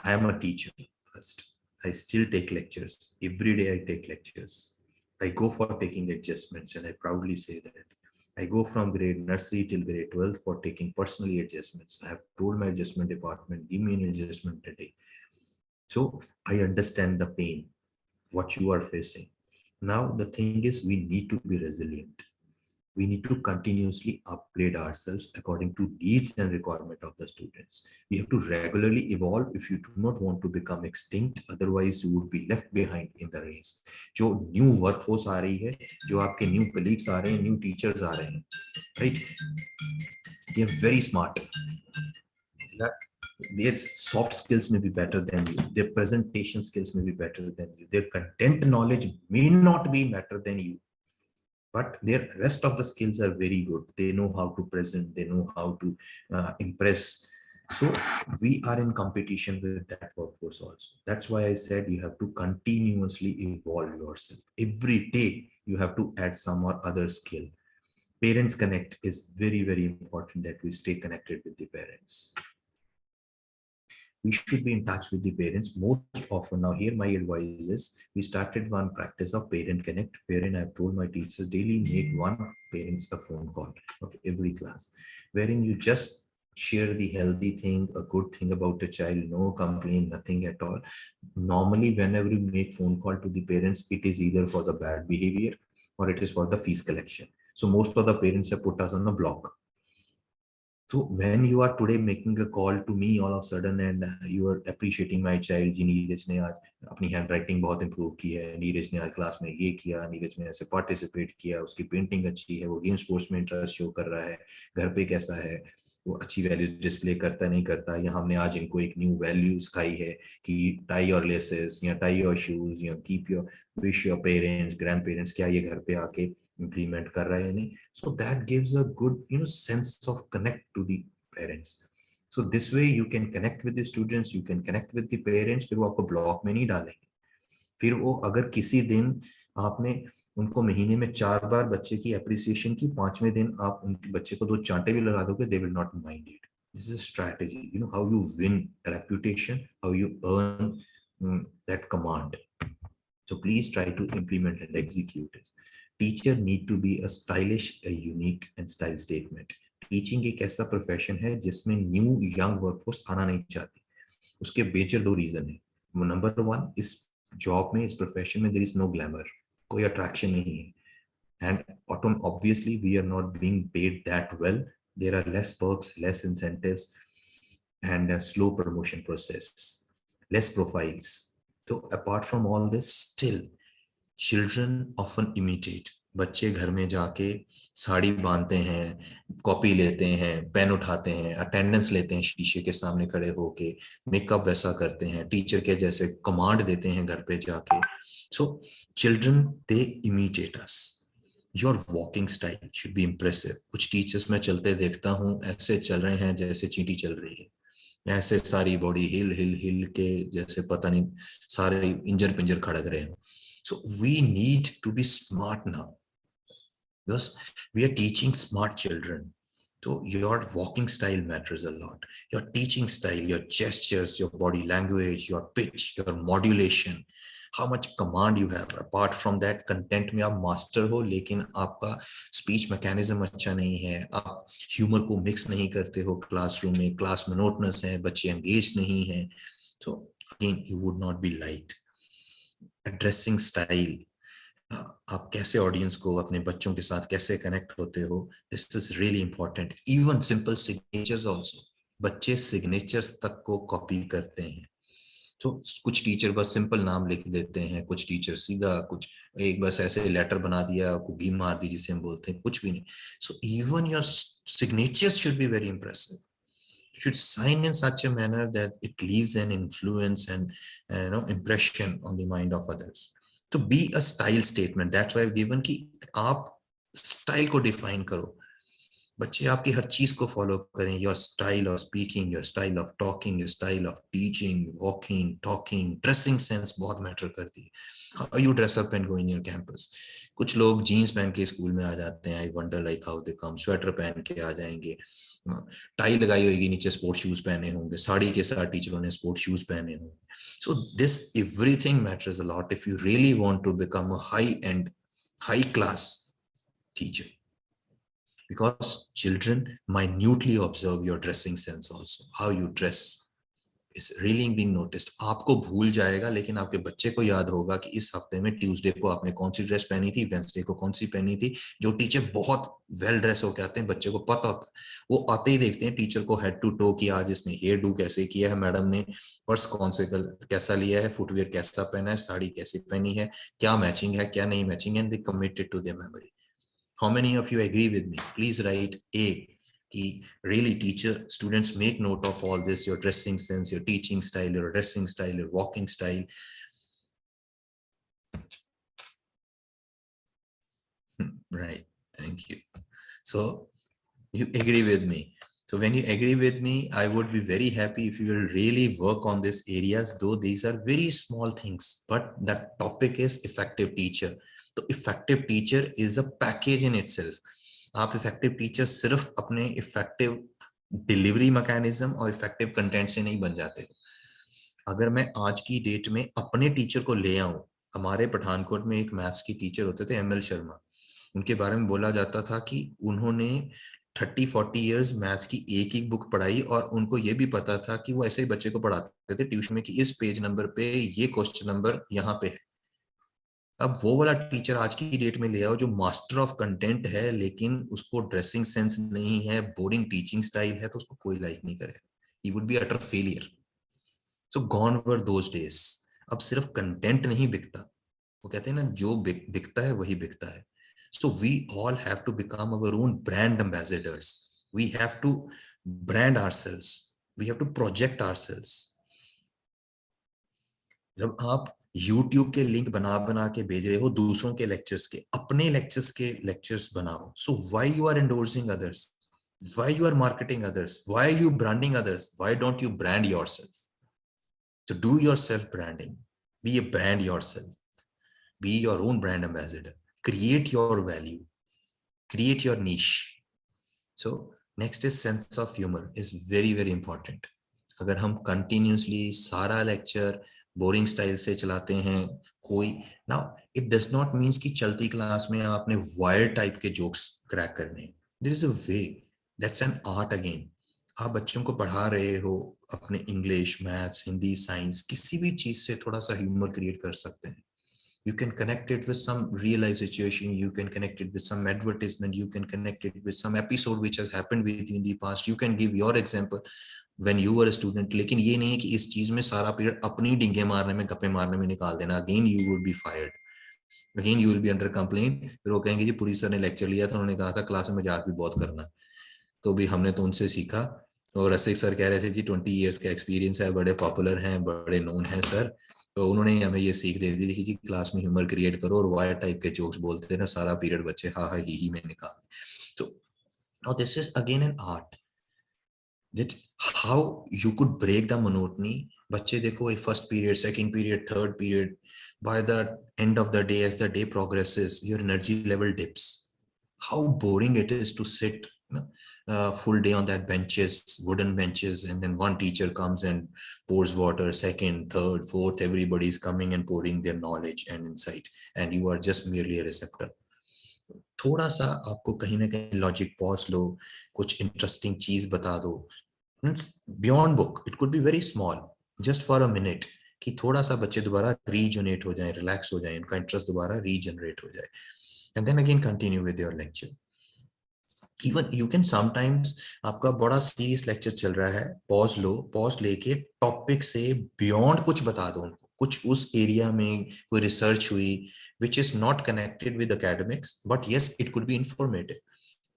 I am a teacher first. I still take lectures. Every day I take lectures. I go for taking adjustments, and I proudly say that. I go from grade nursery till grade 12 for taking personally adjustments. I have told my adjustment department, give me an adjustment today. So I understand the pain, what you are facing. Now the thing is, we need to be resilient. We need to continuously upgrade ourselves according to needs and requirement of the students. We have to regularly evolve if you do not want to become extinct. Otherwise, you would be left behind in the race. जो new workforce आ रही है, जो आपके new colleagues आ रहे हैं, new teachers आ रहे हैं, right? They are very smart. Their soft skills may be better than you. Their presentation skills may be better than you. Their content knowledge may not be better than you. But their rest of the skills are very good. They know how to present, they know how to impress. So we are in competition with that workforce also. That's why I said you have to continuously evolve yourself. Every day you have to add some or other skill. Parents connect is very, very important, that we stay connected with the parents. We should be in touch with the parents most often. Now here my advice is, we started one practice of parent connect, wherein I've told my teachers daily make one parents a phone call of every class, wherein you just share the healthy thing, a good thing about a child, no complaint, nothing at all. Normally whenever you make phone call to the parents, it is either for the bad behavior or it is for the fees collection. So most of the parents have put us on a block. So when you are today making a call to me all of a sudden and you are appreciating my child, जी नीरज ने आज अपनी handwriting बहुत improve की है, नीरज ने आज class में ये किया, नीरज ने ऐसे participate किया, उसकी painting अच्छी है, वो गेम स्पोर्ट्स में इंटरेस्ट शो कर रहा है, घर पे कैसा है, वो अच्छी वैल्यू डिस्प्ले करता नहीं करता, या हमने आज इनको एक न्यू वैल्यू सिखाई है कि टाई और लेसेस या टाई और शूज या keep your wish your parents grand parents, क्या ये घर पे आके implement कर रहा है नहीं. So that gives a good sense of connect to the parents. So this way you can connect with the students, you can connect with the parents. फिर वो आपको ब्लॉक में नहीं डालेंगे. फिर वो अगर किसी दिन आपने उनको महीने में 4 बार बच्चे की अप्रिसिएशन की, 5वें दिन आप उनके बच्चे को 2 चांटे भी लगा दोगे, they will not mind it. This is a strategy, how you win reputation, how you earn that command. So please try to implement and execute it. Teacher need to be a stylish, a unique and style statement. Teaching एक ऐसा profession है जिसमें new young workforce आना नहीं चाहती. उसके badger 2 reason है. Number 1, इस जॉब में, इस प्रोफेशन में देयर इज नो ग्लैमर, कोई अट्रैक्शन नहीं है. And obviously we are not being paid that well. There are less perks, less incentives, and a slow promotion process, less profiles. So apart from all this, still children often imitate. बच्चे घर में जाके साड़ी बांधते हैं, copy लेते हैं, pen उठाते हैं, अटेंडेंस लेते हैं शीशे के सामने खड़े होके, मेकअप वैसा करते हैं, टीचर के जैसे कमांड देते हैं घर पे जाके. So children they imitate us. Your walking style should be impressive. कुछ टीचर्स मैं चलते देखता हूँ, ऐसे चल रहे हैं जैसे चींटी चल रही है, ऐसे सारी बॉडी हिल हिल हिल के जैसे पता नहीं सारे इंजर पिंजर खड़क रहे हो. So we need to be smart now, because we are teaching smart children. So your walking style matters a lot. Your teaching style, your gestures, your body language, your pitch, your modulation, how much command you have. Apart from that, content में आप master हो, लेकिन आपका speech mechanism अच्छा नहीं है, आप humor को mix नहीं करते हो classroom में, class monotonous है, बच्चे engaged नहीं हैं. So again, you would not be liked. Dressing style, आप कैसे ऑडियंस को, अपने बच्चों के साथ कैसे कनेक्ट होते हो, this is really important. Even simple signatures also, बच्चे सिग्नेचर्स तक को कॉपी करते हैं. तो कुछ टीचर बस सिंपल नाम लिख देते हैं, कुछ टीचर सीधा कुछ एक बस ऐसे लेटर बना दिया, घी मार दी जिसे हम बोलते हैं, कुछ भी नहीं. So even your signatures should be very impressive. You should sign in such a manner that it leaves an influence and impression on the mind of others. तो be a style statement. That's why I've given कि आप style को define करो. बच्चे आपकी हर चीज को follow करें. Your style of speaking, your style of talking, your style of teaching, walking, talking, dressing sense बहुत मैटर करती है. How you dress up and go in your campus. कुछ लोग जीन्स पहन के स्कूल में आ जाते हैं. I wonder like how they come. Sweater पहन के आ जाएंगे, टाई लगाई होगी, नीचे स्पोर्ट्स शूज पहने होंगे, साड़ी के साथ टीचरों ने स्पोर्ट्स शूज पहने होंगे. So this everything matters a lot if you really want to become a high end high class teacher, because children minutely observe your dressing sense also. How you dress is really being noticed. आपको भूल जाएगा लेकिन आपके बच्चे को याद होगा कि इस हफ्ते में ट्यूसडे को आपने कौन सी ड्रेस पहनी थी, वेंसडे को कौन सी पहनी थी. जो टीचर बहुत वेल ड्रेस होके आते हैं, बच्चे को पता होता है, वो आते ही देखते हैं टीचर को हेड टू टो कि आज इसने हेयर डू कैसे किया है, मैडम ने पर्स कौन से कैसा लिया है, फुटवेयर कैसा पहना है, साड़ी कैसी पहनी है, क्या मैचिंग है क्या नहीं matching, and they committed to their memory. How many of you agree with me? Please write A. Ki really teacher, students make note of all this, your dressing sense, your teaching style, your dressing style, your walking style. Right, thank you. So you agree with me. So when you agree with me, I would be very happy if you will really work on these areas, though these are very small things, but the topic is effective teacher. तो effective teacher is a package in itself. आप effective teacher सिर्फ अपने effective delivery mechanism और effective content से नहीं बन जाते. अगर मैं आज की डेट में अपने टीचर को ले आऊं, हमारे पठानकोट में एक मैथ्स की टीचर होते थे ML शर्मा. उनके बारे में बोला जाता था कि उन्होंने 30-40 इयर्स मैथ्स की एक ही बुक पढ़ाई और उनको ये भी पता था कि वो ऐसे ही बच्चे को पढ़ाते थे ट्यूशन में कि इस पेज नंबर पे ये क्वेश्चन नंबर यहाँ पे है. अब वो वाला टीचर आज की डेट में ले आओ जो मास्टर ऑफ कंटेंट है लेकिन उसको ड्रेसिंग सेंस नहीं है, बोरिंग टीचिंग स्टाइल है, तो उसको कोई लाइक नहीं करेगा. He would be utter failure. So gone were those days. अब सिर्फ कंटेंट नहीं बिकता, वो कहते हैं ना जो बिकता है वही बिकता है. So we all have to become our own brand ambassadors. We have to brand ourselves, we have to project ourselves. जब आप YouTube के लिंक बना बना के भेज रहे हो दूसरों के लेक्चर्स के, अपने लेक्चर्स के लेक्चर्स बनाओ. So why you are endorsing others, why you are marketing others, why you branding others, why don't you brand yourself. So do your self branding, be a brand yourself, be your own brand ambassador, create your value, create your niche. So next is sense of humor is very very important. अगर हम continuously सारा lecture boring style से चलाते हैं, कोई now it does not means कि चलती class में आपने वायर टाइप के जोक्स क्रैक करने. There is a way, that's an art again. आप बच्चों को पढ़ा रहे हो, अपने इंग्लिश, मैथ्स, हिंदी, साइंस, किसी भी चीज से थोड़ा सा ह्यूमर क्रिएट कर सकते हैं. You can connect it with some real life situation, you can connect it with some advertisement, you can connect it with some episode which has happened with you in the past, you can give your example when you were a student. लेकिन ये नहीं है कि इस चीज में सारा period अपनी डिंगे मारने में, गप्पे मारने में निकाल देना. Again you would be fired, again you will be under complaint. फिर वो कहेंगे जी पुरी सर ने लेक्चर लिया था, उन्होंने कहा था क्लास में मजाक भी बहुत करना. तो भी हमने तो उनसे सीखा. और रसिक सर कह रहे थे जी 20 इयर्स का एक्सपीरियंस है, बड़े पॉपुलर हैं, बड़े नोन हैं सर. तो उन्होंने हमें ये सीख दे दी थी कि क्लास में ह्यूमर क्रिएट करो और वायर टाइप के जोक्स बोलते हैं ना, सारा पीरियड बच्चे हा हा ही में निकाल. तो now this is again an art, that how you could break the monotony. बच्चे देखो एक first period, second period, third period, by the end of the day, as the day progresses, your energy level dips. How boring it is to sit full day on that benches, wooden benches, and then one teacher comes and pours water, second, third, fourth, everybody is coming and pouring their knowledge and insight, and you are just merely a receptor. थोड़ा सा आपको कहीं ना कहीं logic pause लो, कुछ interesting चीज बता दो. Beyond book, it could be very small, just for a minute, कि थोड़ा सा बच्चे दोबारा रीजनरेट हो जाए, रिलैक्स हो जाए, उनका इंटरेस्ट दोबारा रीजनरेट हो जाए, and then again continue with your lecture. Even you can sometimes, आपका बड़ा सीरियस लेक्चर चल रहा है, पॉज लो, पॉज लेके टॉपिक से बियॉन्ड कुछ बता दो उनको, कुछ उस एरिया में कोई रिसर्च हुई which is not connected with academics, but yes it could be informative.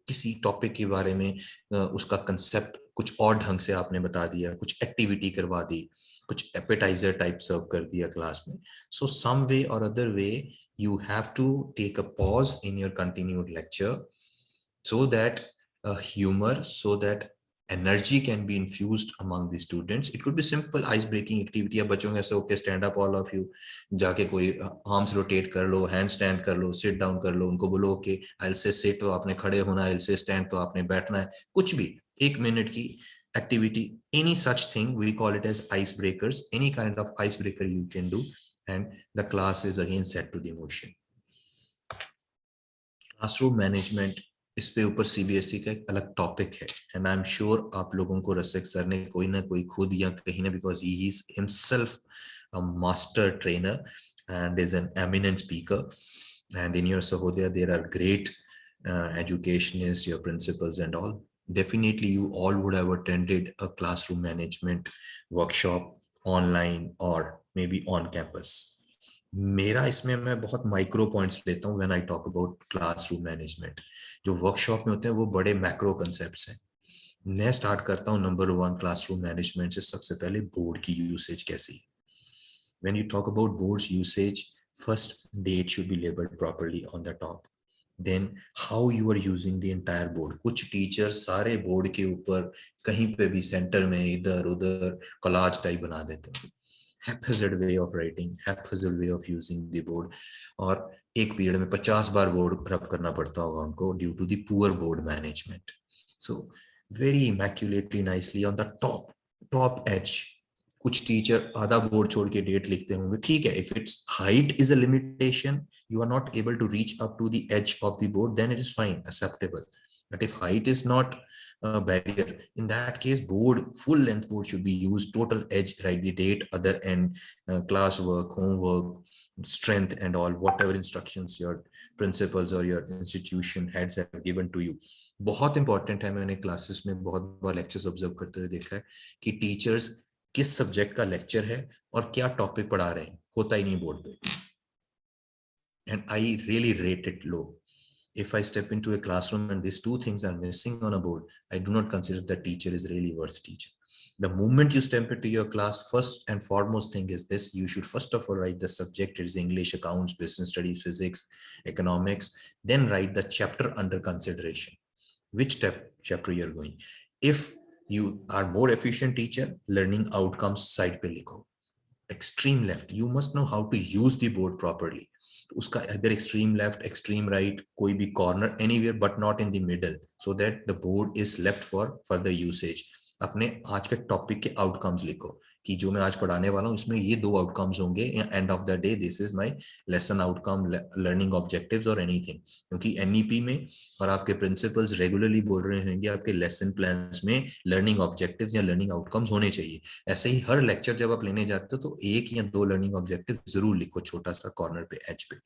किसी टॉपिक के बारे में उसका कंसेप्ट कुछ और ढंग से आपने बता दिया, कुछ एक्टिविटी करवा दी, कुछ एपेटाइजर टाइप सर्व कर दिया क्लास में। सो सम वे और other way you have to take a pause in your continued lecture so that humor, so that energy can be infused among the students. It could be simple ice breaking activity. अब बच्चों के ऐसे okay stand up all of you, जाके कोई arms rotate कर लो, hand stand कर लो, sit down कर लो, उनको बोलो ओके I'll say sit तो आपने खड़े होना है, I'll say stand तो आपने बैठना है, कुछ भी 1 मिनट की activity, any such thing, we call it as icebreakers. Any kind of icebreaker you can do, and the class is again set to the motion. Classroom management, इस पे ऊपर सीबीएसई का एक अलग टॉपिक है, एंड आई एम श्योर आप लोगों को रसिक सर ने कोई ना कोई खुद या कहीं ना, because he is himself a master trainer and is an eminent speaker, and in your Sahodaya there are great educationists, your principals and all. Definitely you all would have attended a classroom management workshop online or maybe on campus. मेरा इसमें मैं बहुत micro points लेता हूँ when I talk about classroom management. जो workshop में होते हैं वो बड़े मैक्रो कंसेप्ट्स हैं। मैं स्टार्ट करता हूँ नंबर 1 क्लासरूम मैनेजमेंट से। सबसे पहले बोर्ड की यूसेज कैसी है। When you talk about boards usage, first date should be labelled properly on the top, then how you are using the entire board. कुछ टीचर सारे बोर्ड के ऊपर कहीं पे भी सेंटर में इधर उधर कोलाज टाइप बना देते हैं, haphazard way of writing, haphazard way of using the board, और एक पीरियड में 50 बार बोर्ड रब करना पड़ता होगा उनको due to the poor board management. So very immaculately nicely on the top edge, कुछ टीचर आधा बोर्ड छोड़ के डेट लिखते होंगे, ठीक है, if it's height is a limitation, you are not able to reach up to the edge of the board, then it is fine, acceptable. But if height is not a barrier, in that case board, full length board should be used, total edge, write the date, other end, class work, homework, strength and all, whatever instructions your principals or your institution heads have given to you. बहुत important है, मैंने classes में बहुत बार lectures observe करते हुए देखा है कि teachers किस subject का lecture है और क्या topic पढ़ा रहे हैं, होता ही नहीं board पे, and I really rate it low. If I step into a classroom and these two things are missing on a board, I do not consider the teacher is really worth teaching. The moment you step into your class, first and foremost thing is this: you should first of all write the subject, is English, accounts, business studies, physics, economics, then write the chapter under consideration, which chapter you're going. If you are more efficient teacher, learning outcomes side pe likho. Extreme left, you must know how to use the board properly. उसका either extreme left, extreme right, कोई भी corner, anywhere but not in the middle, so that the board is left for further usage. अपने आज के topic के outcomes लिखो कि जो मैं आज पढ़ाने वाला हूँ इसमें ये 2 आउटकम्स होंगे, end of the day this is my lesson outcome, learning objectives और एनीथिंग। क्योंकि एनईपी में और आपके प्रिंसिपल्स रेगुलरली बोल रहे होंगे आपके लेसन प्लान्स में लर्निंग ऑब्जेक्टिव्स या लर्निंग आउटकम्स होने चाहिए। ऐसे ही हर लेक्चर जब आप लेने जाते हो तो 1 या 2 लर्निंग ऑब्जेक्टिव जरूर लिखो, छोटा सा कॉर्नर पे, एज पे।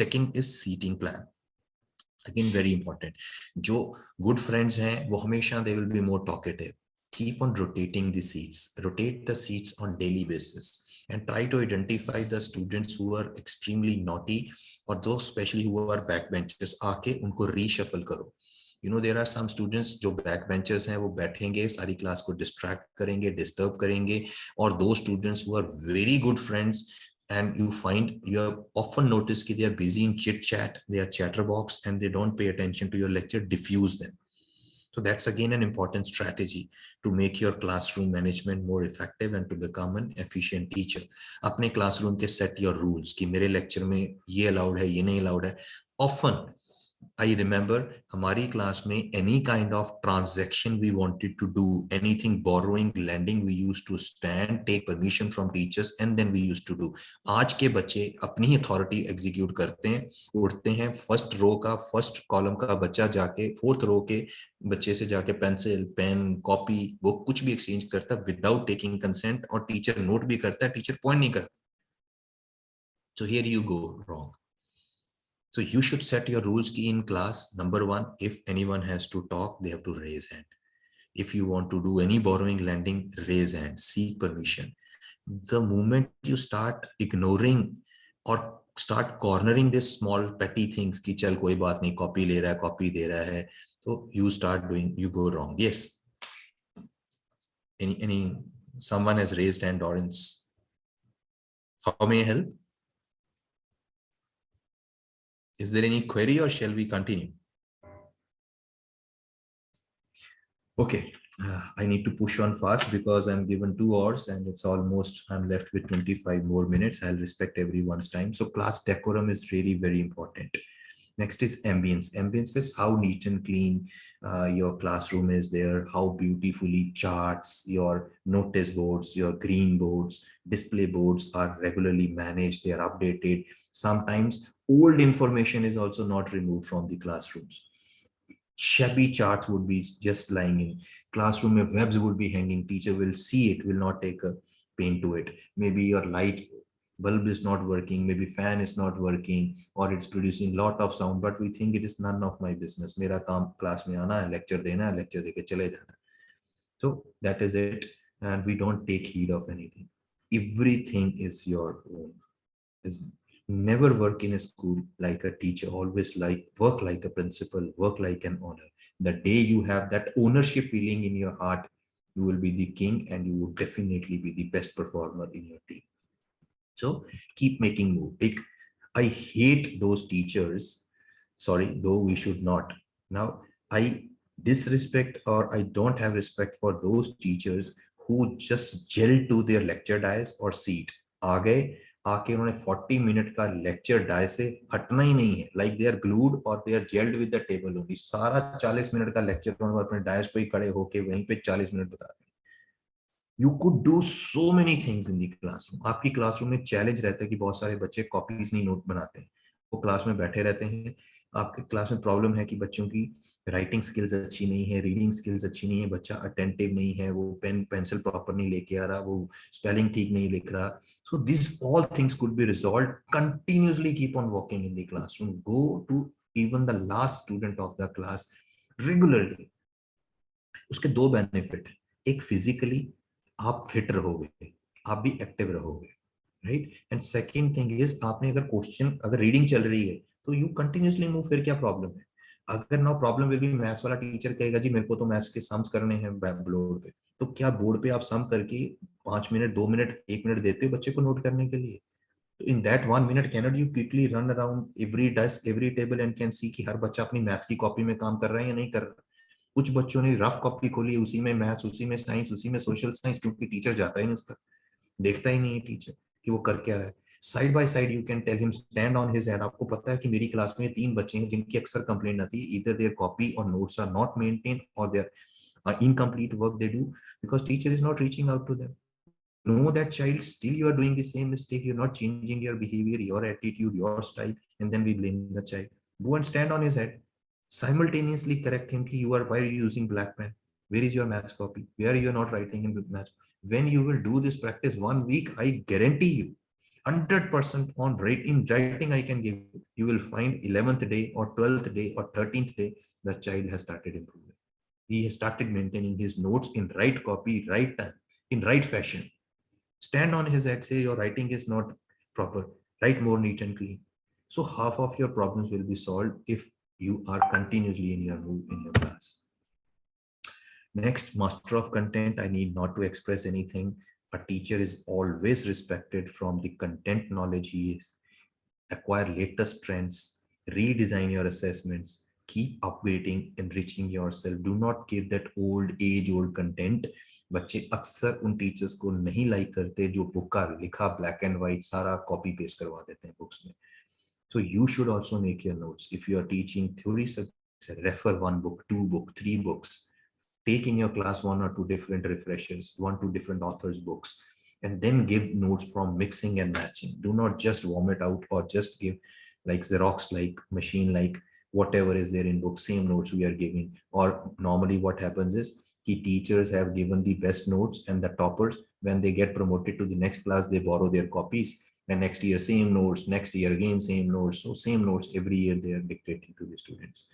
Second is seating plan, again very important. जो गुड फ्रेंड्स हैं वो हमेशा they will be more talkative. Keep on rotating the seats. Rotate the seats on daily basis and try to identify the students who are extremely naughty or those especially who are backbenchers. आके उनको reshuffle करो. You know there are some students जो backbenchers हैं वो बैठेंगे, सारी class को distract करेंगे, disturb करेंगे, और those students who are very good friends and you find, you have often noticed that they are busy in chit chat, they are chatterbox and they don't pay attention to your lecture, diffuse them. So that's again an important strategy to make your classroom management more effective and to become an efficient teacher. अपने classroom के set your rules कि मेरे lecture में ये allowed है, ये नहीं allowed है. Often I remember हमारी क्लास में any kind of transaction we wanted to do, anything borrowing, lending, we used to stand, take permission from teachers and then we used to do. आज के बच्चे अपनी authority execute करते हैं, उठते हैं, first row का first column का बच्चा जाके fourth row के बच्चे से जाके pencil, pen, copy, वो कुछ भी exchange करता without taking consent और teacher note भी करता है, teacher point नहीं करता. So here you go wrong. So you should set your rules key in class. Number one, if anyone has to talk, they have to raise hand. If you want to do any borrowing, lending, raise hand, seek permission. The moment you start ignoring or start cornering this small petty things, कि चल कोई बात नहीं, copy ले रहा है, copy दे रहा है, so you start doing, you go wrong. Yes. Someone has raised hand, Lawrence. How may I help? Is there any query or shall we continue? Okay, I need to push on fast because I'm given 2 hours and it's almost, I'm left with 25 more minutes. I'll respect everyone's time. So class decorum is really very important. Next is ambience. Ambience is how neat and clean your classroom is there, how beautifully charts, your notice boards, your green boards, display boards are regularly managed, they are updated. Sometimes old information is also not removed from the classrooms. Shabby charts would be just lying in classroom, webs would be hanging, teacher will see it, will not take a pain to it. Maybe your light bulb is not working, maybe fan is not working, or it's producing lot of sound, but we think it is none of my business. Mera kaam class mein aana hai, lecture dena hai, lecture deke chale jana. So that is it, and we don't take heed of anything. Everything is your own. Is never work in a school like a teacher, always like work like a principal, work like an owner. The day you have that ownership feeling in your heart, you will be the king and you will definitely be the best performer in your team. So keep making move. I hate those teachers, sorry, though we should not. Now I disrespect or I don't have respect for those teachers who just gel to their lecture dais or seat. आगे आके उन्होंने 40 minute का lecture di से हटना ही नहीं है, like they are glued और they are jelled with the table only. सारा 40 मिनट का लेक्चर उन्होंने अपने डायस पे ही खड़े होके वहीं पे 40 मिनट बता रहे हैं. You could do so many things in the classroom. आपकी क्लासरूम में चैलेंज रहता है कि बहुत सारे बच्चे कॉपीज नहीं नोट बनाते हैं, वो क्लास में बैठे रहते हैं. आपके क्लास में प्रॉब्लम है कि बच्चों की राइटिंग स्किल्स अच्छी नहीं है, रीडिंग स्किल्स अच्छी नहीं है, बच्चा अटेंटिव नहीं है, वो पेन पेंसिल प्रॉपर नहीं लेके आ रहा, वो स्पेलिंग ठीक नहीं लिख रहा. So this all things could be resolve. Continuously keep on working in the classroom. Go to even the last student of the class regularly. उसके दो बेनिफिट है. एक, फिजिकली आप फिट रहोगे, आप भी एक्टिव रहोगे, right. And second thing is, आपने अगर क्वेश्चन, अगर रीडिंग चल रही है तो यू कंटिन्यूअसली मूव. फिर क्या प्रॉब्लम है? अगर no problem will be, maths वाला टीचर कहेगा जी मेरे को तो मैथ्स के सम्स करने हैं बोर्ड पे, तो क्या बोर्ड पे आप सम करके 5 मिनट, 2 मिनट, 1 मिनट देते हो बच्चे को नोट करने के लिए? तो in that 1 minute cannot you quickly run around every desk, every table and can see कि हर बच्चा अपनी मैथ्स की कॉपी में काम कर रहा है या नहीं कर रहा? कुछ बच्चों ने रफ कॉपी खोली, उसी में मैथ्स, उसी में साइंस, उसी में सोशल साइंस, क्योंकि टीचर जाता ही नहीं उस पर, देखता ही नहीं है टीचर कि वो कर क्या रहा है. Side by side you can tell him stand on his head. आपको पता है कि मेरी क्लास में 3 बच्चे हैं जिनकी अक्सर कंप्लेंट आती है, ईदर देयर कॉपी और नोट्स आर नॉट मेंटेन और their incomplete work they do because teacher is not reaching out to them. Know that child, still you are doing the same mistake, you're not changing your behavior, your attitude, your style, and then we blame the child. Go and stand on his head, simultaneously correct him ki you are, why are you using black pen, where is your maths copy, where you are not writing in maths. When you will do this practice 1 week, I guarantee you 100% on in writing I can give you, you will find 11th day or 12th day or 13th day the child has started improving. He has started maintaining his notes in right copy, right time, in right fashion. Stand on his head, say your writing is not proper, write more neat and clean. So half of your problems will be solved if you are continuously in your mood in your class. Next, master of content. I need not to express anything. A teacher is always respected from the content knowledge he is. Acquire latest trends, redesign your assessments, keep upgrading, enriching yourself. Do not give that old content. बच्चे अक्सर उन teachers को नहीं like करते जो book का लिखा black and white सारा कॉपी पेस्ट करवा देते हैं बुक्स में. So you should also make your notes. If you are teaching theory subjects, refer one book, two book, three books. Take in your class one or two different refreshers, one, two different authors' books, and then give notes from mixing and matching. Do not just vomit out or just give like Xerox, like machine, like whatever is there in book, same notes we are giving. Or normally what happens is the teachers have given the best notes, and the toppers, when they get promoted to the next class, they borrow their copies, and next year same notes, next year again same notes. So same notes every year they are dictating to the students.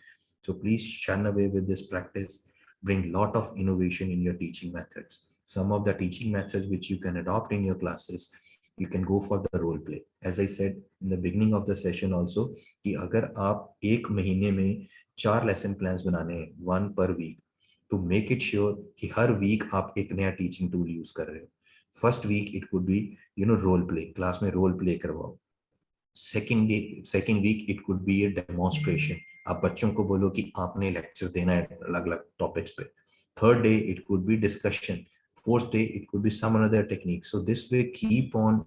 So please shun away with this practice. Bring lot of innovation in your teaching methods. Some of the teaching methods which you can adopt in your classes, you can go for the role play. As I said in the beginning of the session also, कि अगर आप एक महीने में 4 lesson plans बनाने हैं, 1 per week, तो make it sure कि हर week आप एक नया teaching tool use कर रहे हो. First week it could be role play, class में role play करवाओ. second week it could be a demonstration. आप बच्चों को बोलो कि आपने लेक्चर देना है अलग अलग टॉपिक्स पे. Third day it could be discussion. Fourth day it could be some another technique. So this way keep on.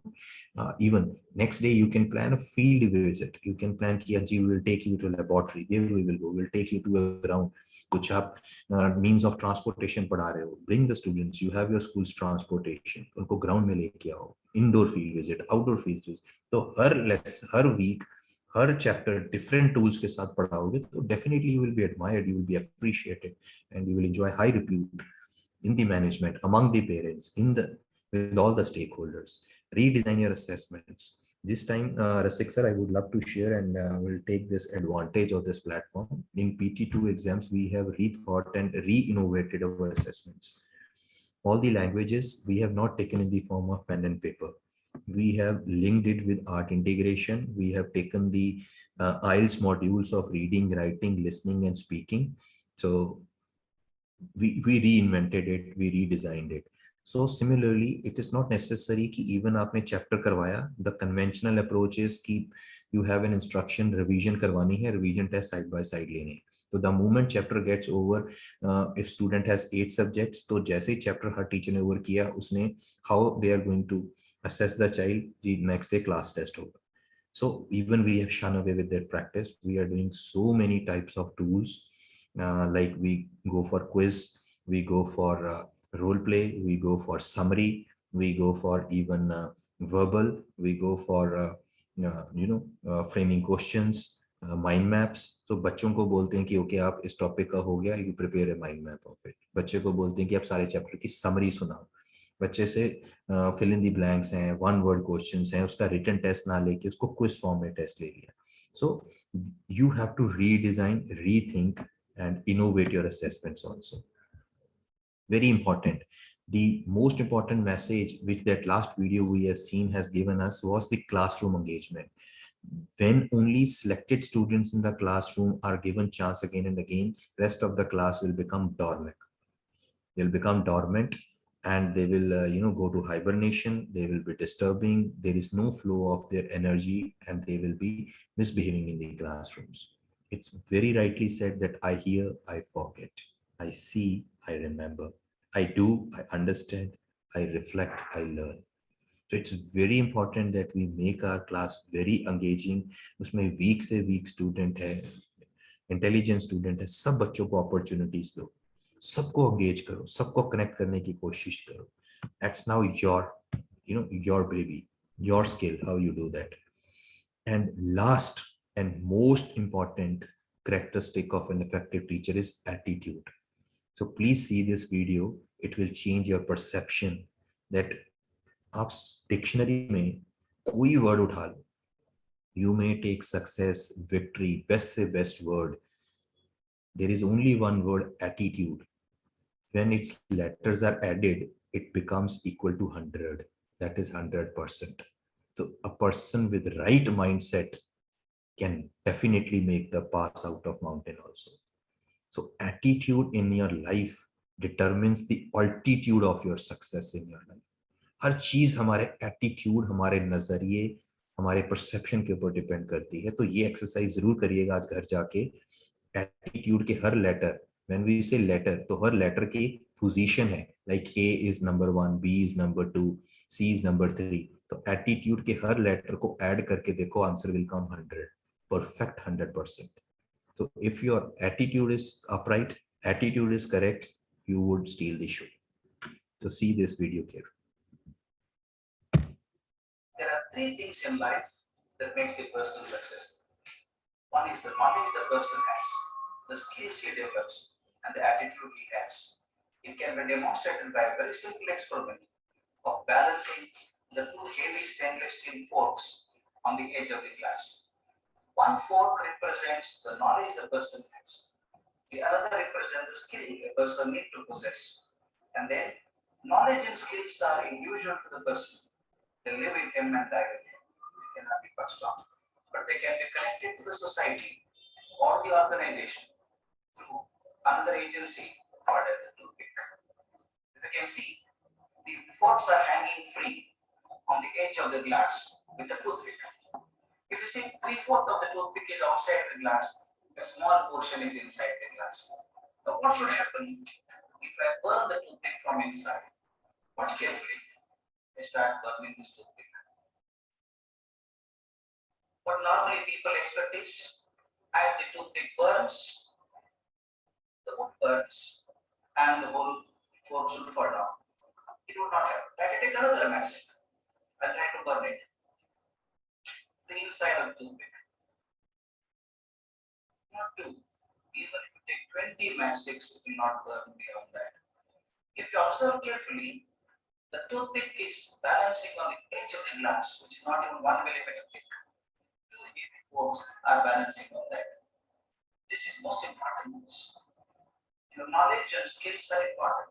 Even next day you can plan a field visit. You can plan कि जी we will take you to laboratory. There we will go. We will take you to a ground. कुछ आप means of transportation पढ़ा रहे हो. Bring the students. You have your school's transportation. उनको ground में लेके आओ. Indoor field visit, outdoor field visit. तो हर वीक हर चैप्टर डिफरेंट टूल्स के साथ पढ़ाओगे तो definitely you will be admired, you will be appreciated, and you will enjoy high repute in the management, among the parents, with all the stakeholders. Redesign your assessments. This time, Rasik sir, I would love to share, and we'll take this advantage of this platform. In PT2 exams, we have rethought and re-innovated our assessments. All the languages we have not taken in the form of pen and paper. We have linked it with art integration. We have taken the IELTS modules of reading, writing, listening, and speaking. So we reinvented it, we redesigned it. So similarly, it is not necessary कि even आपने chapter करवाया. The conventional approach is कि you have an instruction, revision करवानी है, revision test side by side लेने हैं. So the moment chapter gets over, if student has 8 subjects, तो जैसे ही chapter हर teacher ने over किया, उसने how they are going to assess the child, the next day class test होगा. So even we have shun away with that practice. We are doing so many types of tools. Like we go for quiz, we go for role play, we go for summary, we go for even verbal, we go for framing questions, mind maps. So बच्चों को बोलते हैं कि okay आप इस topic का हो गया, you prepare a mind map of it. बच्चे को बोलते हैं कि आप सारे चैप्टर की समरी सुनाओ. बच्चे से फिल इन दी ब्लैंक्स हैं, 1 word क्वेश्चंस हैं, उसका रिटन टेस्ट ना लेके उसको क्विज फॉर्म में टेस्ट ले लिया. So you have to redesign, rethink, and innovate your assessments also. Very important. The most important message which that last video we have seen has given us was the classroom engagement. When only selected students in the classroom are given chance again and again, rest of the class will become dormant. They'll become dormant and they will go to hibernation. They will be disturbing. There is no flow of their energy and they will be misbehaving in the classrooms. It's very rightly said that I hear, I forget, I see, I remember, I do, I understand, I reflect, I learn. So it's very important that we make our class very engaging. उसमें weak से weak student है, intelligent student है, सब बच्चों को opportunities दो, सबको engage करो, सबको connect करने की कोशिश करो. That's now your baby, your skill, how you do that. And last and most important characteristic of an effective teacher is attitude. So please see this video. It will change your perception that आप dictionary में कोई word उठा लो. You may take success, victory, best से best word. There is only one word, attitude. When its letters are added, it becomes equal to 100. That is 100%. So a person with right mindset can definitely make the pass out of mountain also. So attitude in your life determines the altitude of your success in your life. हर चीज हमारे attitude, हमारे नजरिए, हमारे perception के ऊपर depend करती है. तो ये एक्सरसाइज जरूर करिएगा आज घर जाके. Attitude के हर letter, when we say letter, तो हर लेटर की position है, like A is number 1, B is number 2, C is number 3, तो attitude के हर letter को add करके देखो, answer will come 100, perfect 100%. So if your attitude is upright, attitude is correct, you would steal the show. So see this video carefully. There are three things in life that makes the person successful. One is the knowledge the person has, the skills he develops, and the attitude he has. It can be demonstrated by a very simple experiment of balancing the two heavy stainless steel forks on the edge of the glass. One fork represents the knowledge the person has. The other represents the skill a person needs to possess. And then, knowledge and skills are individual to the person. They live with him and die with him. They cannot be passed on. But they can be connected to the society or the organization through another agency called as the toothpick. If you can see, the forks are hanging free on the edge of the glass with a toothpick. If you see 3/4 of the toothpick is outside the glass, a small portion is inside the glass. Now what should happen if I burn the toothpick from inside? Watch carefully. I start burning this toothpick. What normally people expect is, as the toothpick burns, the wood burns and the whole fork should fall down. It would not happen. I can take another matchstick. I'll try to burn it. The inside of the toothpick. Not two. Even if you take 20 matchsticks, it will not burn beyond that. If you observe carefully, the toothpick is balancing on the edge of the glass, which is not even 1 millimeter thick. Two heavy forks are balancing on that. This is most important. Your knowledge and skills are important.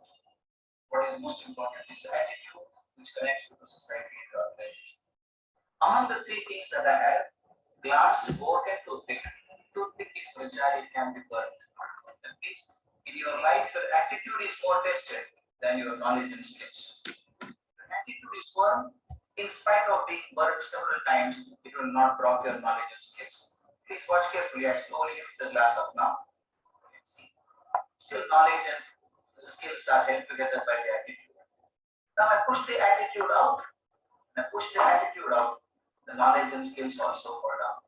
What is most important is the attitude which connects to the society and the organization. Among the three things that I have, glass, fork, and toothpick. Toothpick is fragile, it can be burnt. That means in your life, your attitude is more tested than your knowledge and skills. Your attitude is firm, in spite of being burnt several times, it will not drop your knowledge and skills. Please watch carefully. I slowly lift the glass up now. You can see. Still knowledge and the skills are held together by the attitude. Now I push the attitude out. When I push the attitude out, the knowledge and skills also fall down.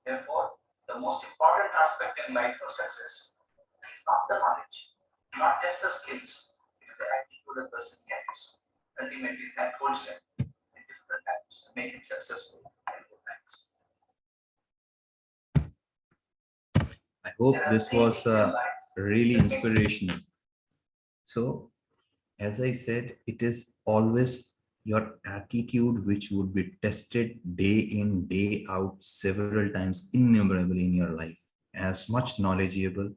Therefore, the most important aspect in life for success is not the knowledge, not just the skills, it is the attitude a person carries. Ultimately, that holds him in difficult times and make him successful in good times. I hope this was really inspirational. So, as I said, it is always your attitude which would be tested day in, day out, several times, innumerable in your life. As much knowledgeable,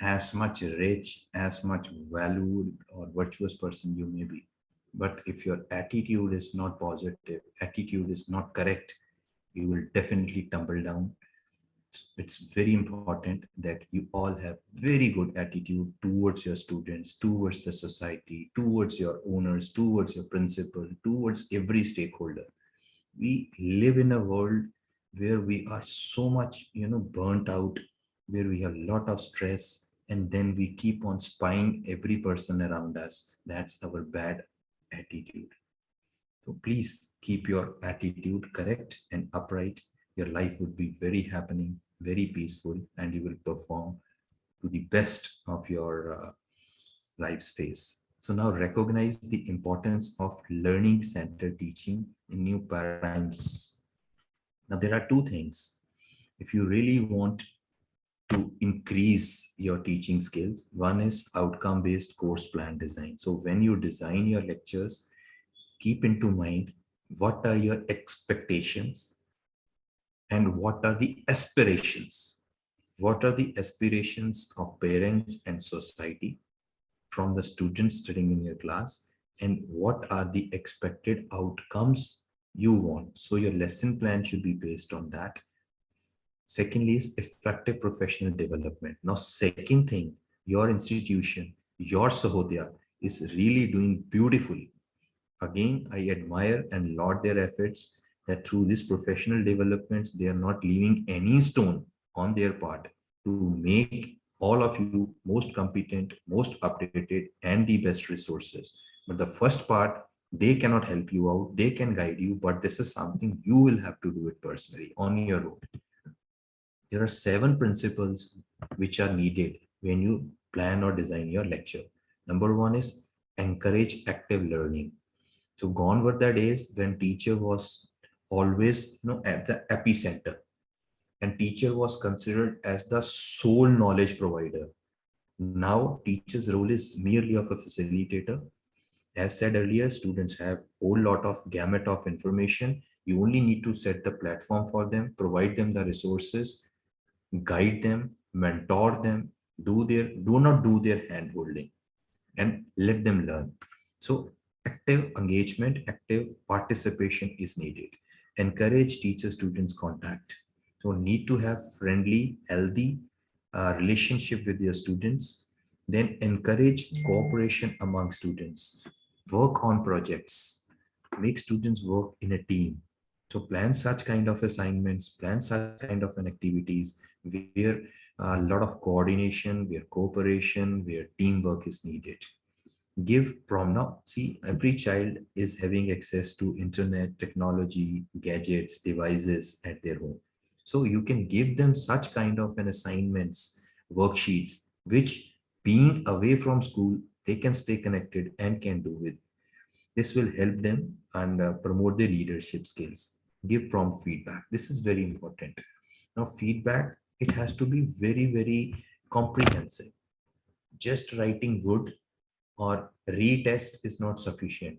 as much rich, as much valued or virtuous person you may be. But if your attitude is not positive, attitude is not correct, you will definitely tumble down. It's very important that you all have very good attitude towards your students, towards the society, towards your owners, towards your principal, towards every stakeholder. We live in a world where we are so much burnt out, where we have a lot of stress, and then we keep on spying every person around us. That's our bad attitude. So please keep your attitude correct and upright. Your life would be very happening, very peaceful, and you will perform to the best of your life's phase. So now recognize the importance of learning-centered teaching in new paradigms. Now there are two things. If you really want to increase your teaching skills, one is outcome-based course plan design. So when you design your lectures, keep into mind what are your expectations and what are the aspirations. What are the aspirations of parents and society from the students studying in your class, and what are the expected outcomes you want? So your lesson plan should be based on that. Secondly is effective professional development. Now, second thing, your institution, your Sahodaya is really doing beautifully. Again, I admire and laud their efforts that through this professional developments, they are not leaving any stone on their part to make all of you most competent, most updated, and the best resources. But the first part, they cannot help you out, they can guide you, but this is something you will have to do it personally on your own. There are 7 principles which are needed when you plan or design your lecture. Number 1 is encourage active learning. So gone were the days when teacher was always, at the epicenter, and teacher was considered as the sole knowledge provider. Now teacher's role is merely of a facilitator. As said earlier, students have a whole lot of gamut of information. You only need to set the platform for them, provide them the resources, guide them, mentor them, do not do their hand holding, and let them learn. So active engagement, active participation is needed. Encourage teacher-students contact. So need to have friendly, healthy relationship with your students. Then encourage cooperation among students. Work on projects. Make students work in a team. So plan such kind of assignments, plan such kind of an activities where a lot of coordination, where cooperation, where teamwork is needed. Give prom. Now see, every child is having access to internet, technology, gadgets, devices at their home. So you can give them such kind of an assignments, worksheets, which being away from school, they can stay connected and can do with. This will help them and promote their leadership skills. Give prompt feedback. This is very important. Now feedback, it has to be very, very comprehensive. Just writing good or retest is not sufficient.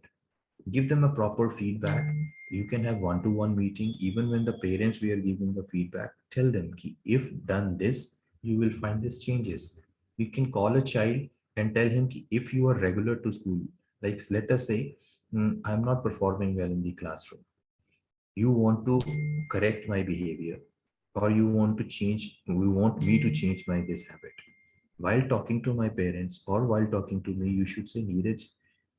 Give them a proper feedback. You can have one-to-one meeting. Even when the parents we are giving the feedback, tell them ki, if done this, you will find this changes. You can call a child and tell him ki, if you are regular to school, like let us say, I'm not performing well in the classroom. You want to correct my behavior, or you want to change, we want me to change my this habit. While talking to my parents or while talking to me, you should say, Neeraj,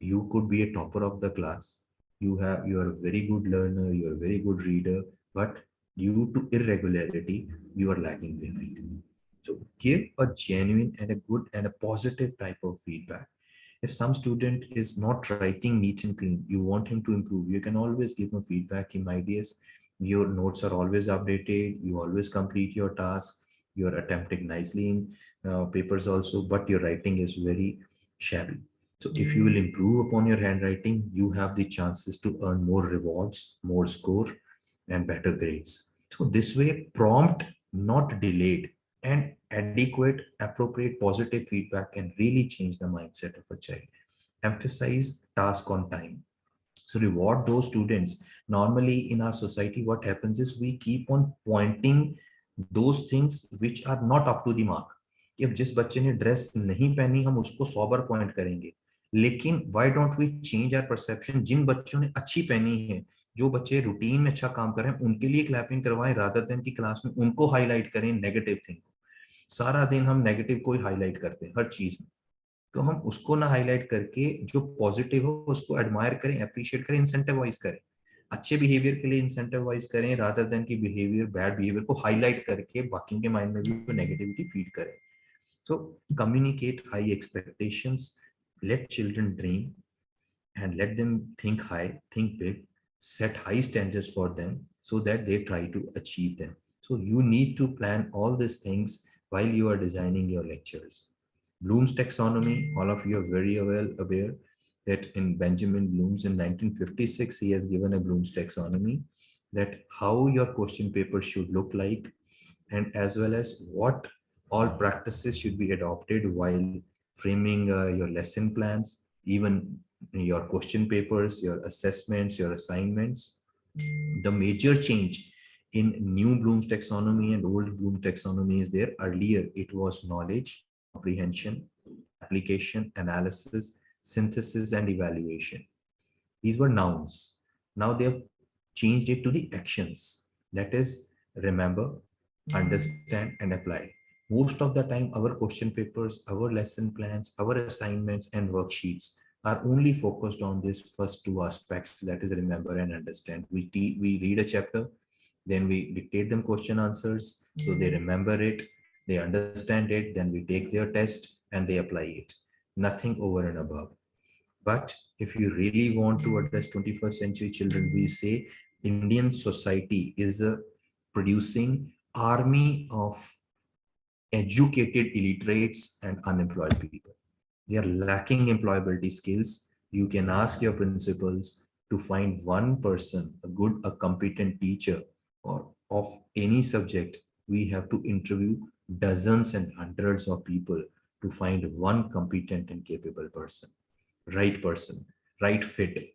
you could be a topper of the class. You are a very good learner, you are a very good reader, but due to irregularity, you are lagging behind. So give a genuine and a good and a positive type of feedback. If some student is not writing neat and clean, you want him to improve, you can always give him feedback in ideas. Your notes are always updated, you always complete your task, you're attempting nicely in papers also, but your writing is very shabby. So if you will improve upon your handwriting, you have the chances to earn more rewards, more score, and better grades. So this way, prompt, not delayed, and adequate, appropriate, positive feedback can really change the mindset of a child. Emphasize task on time. So reward those students. Normally in our society, what happens is we keep on pointing those things which are not up to the mark. कि अब जिस बच्चे ने dress नहीं पहनी हम उसको 100 बार point करेंगे, लेकिन why don't we change our perception? जिन बच्चों ने अच्छी पहनी है, जो बच्चे रूटीन में अच्छा काम कर रहे हैं, उनके लिए क्लैपिंग करवाएं, रादर देन की क्लास में उनको हाईलाइट करें नेगेटिव थिंग। सारा दिन हम नेगेटिव को ही हाईलाइट करते हैं हर चीज में, तो हम उसको ना हाईलाइट करके जो पॉजिटिव हो उसको एडमायर करें, अप्रिशिएट करें, इंसेंटिवाइज करें, अच्छे बिहेवियर के लिए इंसेंटिवाइज करें, रादर देन की बिहेवियर, बैड बिहेवियर को हाईलाइट करके बाकी के माइंड में भी नेगेटिविटी फीड करें। So communicate high expectations, let children dream and let them think high, think big, set high standards for them so that they try to achieve them. So you need to plan all these things while you are designing your lectures. Bloom's taxonomy, all of you are very well aware that in Benjamin Bloom's in 1956, he has given a Bloom's taxonomy, that how your question paper should look like, and as well as what all practices should be adopted while framing your lesson plans, even your question papers, your assessments, your assignments. The major change in new Bloom's taxonomy and old Bloom's taxonomy is there. Earlier, it was knowledge, comprehension, application, analysis, synthesis, and evaluation. These were nouns. Now they have changed it to the actions. That is, remember, understand, and apply. Most of the time, our question papers, our lesson plans, our assignments, and worksheets are only focused on these first 2 aspects, that is, remember and understand. We read a chapter, then we dictate them question answers, so they remember it, They understand it, then we take their test and they apply it. Nothing over and above. But if you really want to address 21st century children, we say Indian society is producing army of educated illiterates and unemployed people. They are lacking employability skills. You can ask your principals to find one person, a competent teacher or of any subject. We have to interview dozens and hundreds of people to find one competent and capable person, right fit.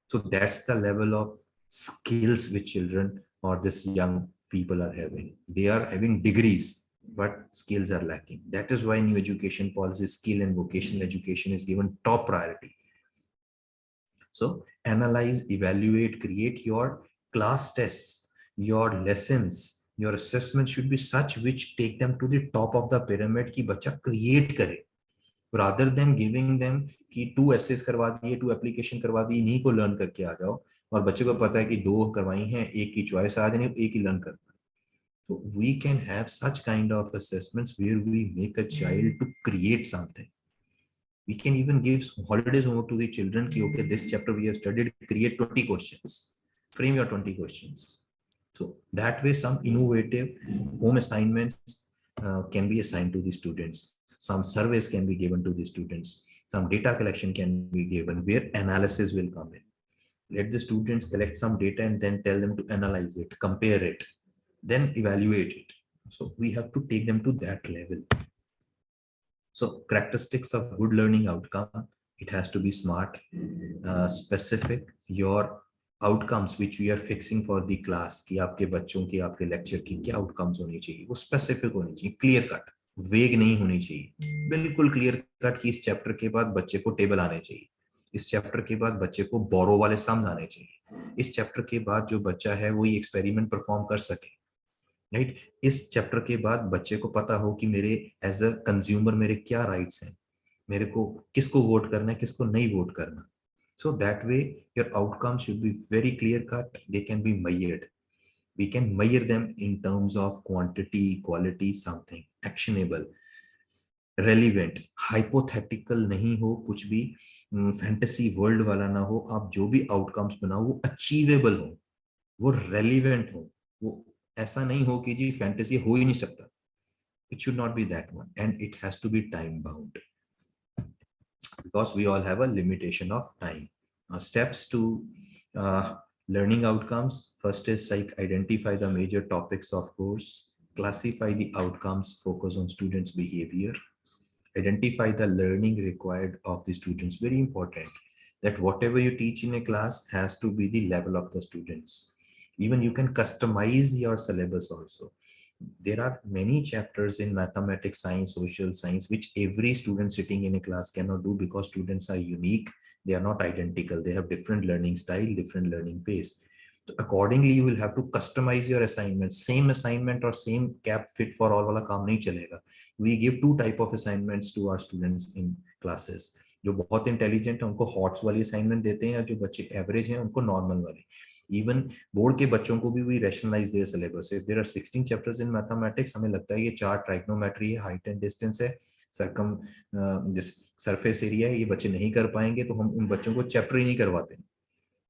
So that's the level of skills which children or this young people are having. They are having degrees, but skills are lacking. That is why new education policy, skill and vocational education is given top priority. So analyze, evaluate, create your class tests, your lessons, your assessment should be such which take them to the top of the pyramid ki bacha create kare. Rather than giving them कि 2 essays करवा दिए, 2 application करवा दी, इन्हीं को learn करके आ जाओ, और बच्चे को पता है कि 2 करवाई हैं, एक की choice आ जानी, एक ही learn करना. So we can have such kind of assessments where we make a child to create something. We can even give holidays homework to the children ki okay, this chapter we have studied, create 20 questions, frame your 20 questions. So that way some innovative home assignments can be assigned to the students. Some surveys can be given to the students. Some data collection can be given where analysis will come in. Let the students collect some data and then tell them to analyze it, compare it, then evaluate it. So we have to take them to that level. So characteristics of good learning outcome, it has to be smart, specific, your outcomes which we are fixing for the class कि आपके बच्चों की, आपके lecture की क्या outcomes होनी चाहिए, वो specific होनी चाहिए, clear cut, vague नहीं होनी चाहिए, बिल्कुल clear cut कि इस chapter के बाद बच्चे को table आने चाहिए, इस chapter के बाद बच्चे को borrow वाले sums आने चाहिए, इस chapter के बाद जो बच्चा है वही experiment perform कर सके, राइट. इस चैप्टर के बाद बच्चे को पता हो कि मेरे एज अ कंज्यूमर मेरे क्या राइट्स हैं, मेरे को किसको वोट करना है, किसको नहीं वोट करना. So that way your outcome should be very clear cut. They can be measured. We can measure them in terms of quantity, quality, something actionable, relevant, hypothetical नहीं हो, कुछ भी फैंटेसी वर्ल्ड वाला ना हो. आप जो भी आउटकम्स बनाओ वो अचीवेबल हो, वो रेलिवेंट हो, वो ऐसा नहीं हो कि जी फैंटेसी हो ही नहीं सकता. It should not be that one, and it has to be time bound because we all have a limitation of time. Steps to learning outcomes. First is like identify the major topics of course, classify the outcomes, focus on students' behavior, identify the learning required of the students. Very important that whatever you teach in a class has to be the level of the students. Even you can customize your syllabus also. There are many chapters in mathematics, science, social science, which every student sitting in a class cannot do because students are unique. They are not identical. They have different learning style, different learning pace. So accordingly, you will have to customize your assignment. Same assignment or same cap fit for all wala kaam nahi chalega. We give 2 type of assignments to our students in classes. जो बहुत intelligent है उनको hots वाली assignment देते हैं, और जो बच्चे एवरेज हैं उनको नॉर्मल वाली. इवन बोर्ड के बच्चों को भी we rationalise their syllabus. If there are 16 chapters in mathematics, हमें लगता है ये 4 ट्राइग्नोमेट्री है, हाइट एंड डिस्टेंस है, सरकम जिस सरफेस एरिया है, ये बच्चे नहीं कर पाएंगे, तो हम उन बच्चों को चैप्टर ही नहीं करवाते.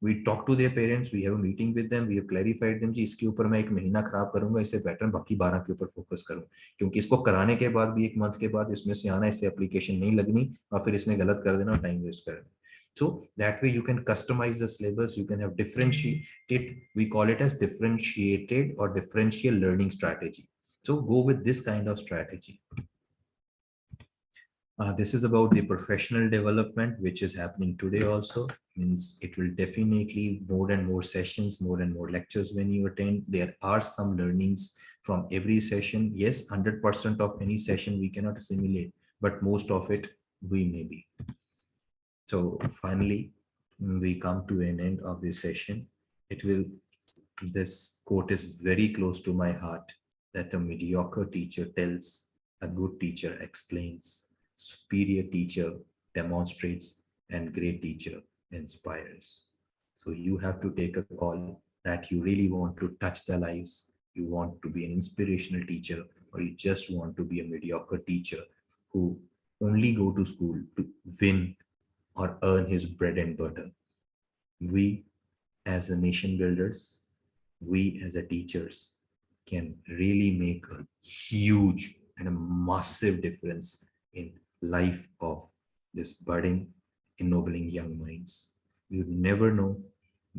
We talk to their parents, we have a meeting with them, we have clarified them कि इसके ऊपर मैं 1 महीना खराब करूंगा, इससे बेटर बाकी 12 के ऊपर फोकस करूं, क्योंकि इसको कराने के बाद भी 1 मंथ के बाद इसमें से आना, इससे एप्लीकेशन नहीं लगनी और फिर इसमें गलत कर देना और टाइम वेस्ट करना. So that way you can customize the syllabus, you can have differentiated, we call it as differentiated or differential learning strategy. So go with this kind of strategy. This is about the professional development, which is happening today also. Means it will definitely more and more sessions, more and more lectures when you attend. There are some learnings from every session. Yes, 100% of any session we cannot assimilate, but most of it we may be. So finally, we come to an end of this session. This quote is very close to my heart, that a mediocre teacher tells, a good teacher explains, superior teacher demonstrates, and great teacher inspires. So you have to take a call that you really want to touch their lives. You want to be an inspirational teacher, or you just want to be a mediocre teacher who only go to school to win or earn his bread and butter. We as a nation builders, we as a teachers can really make a huge and a massive difference in life of this budding, ennobling young minds. You never know,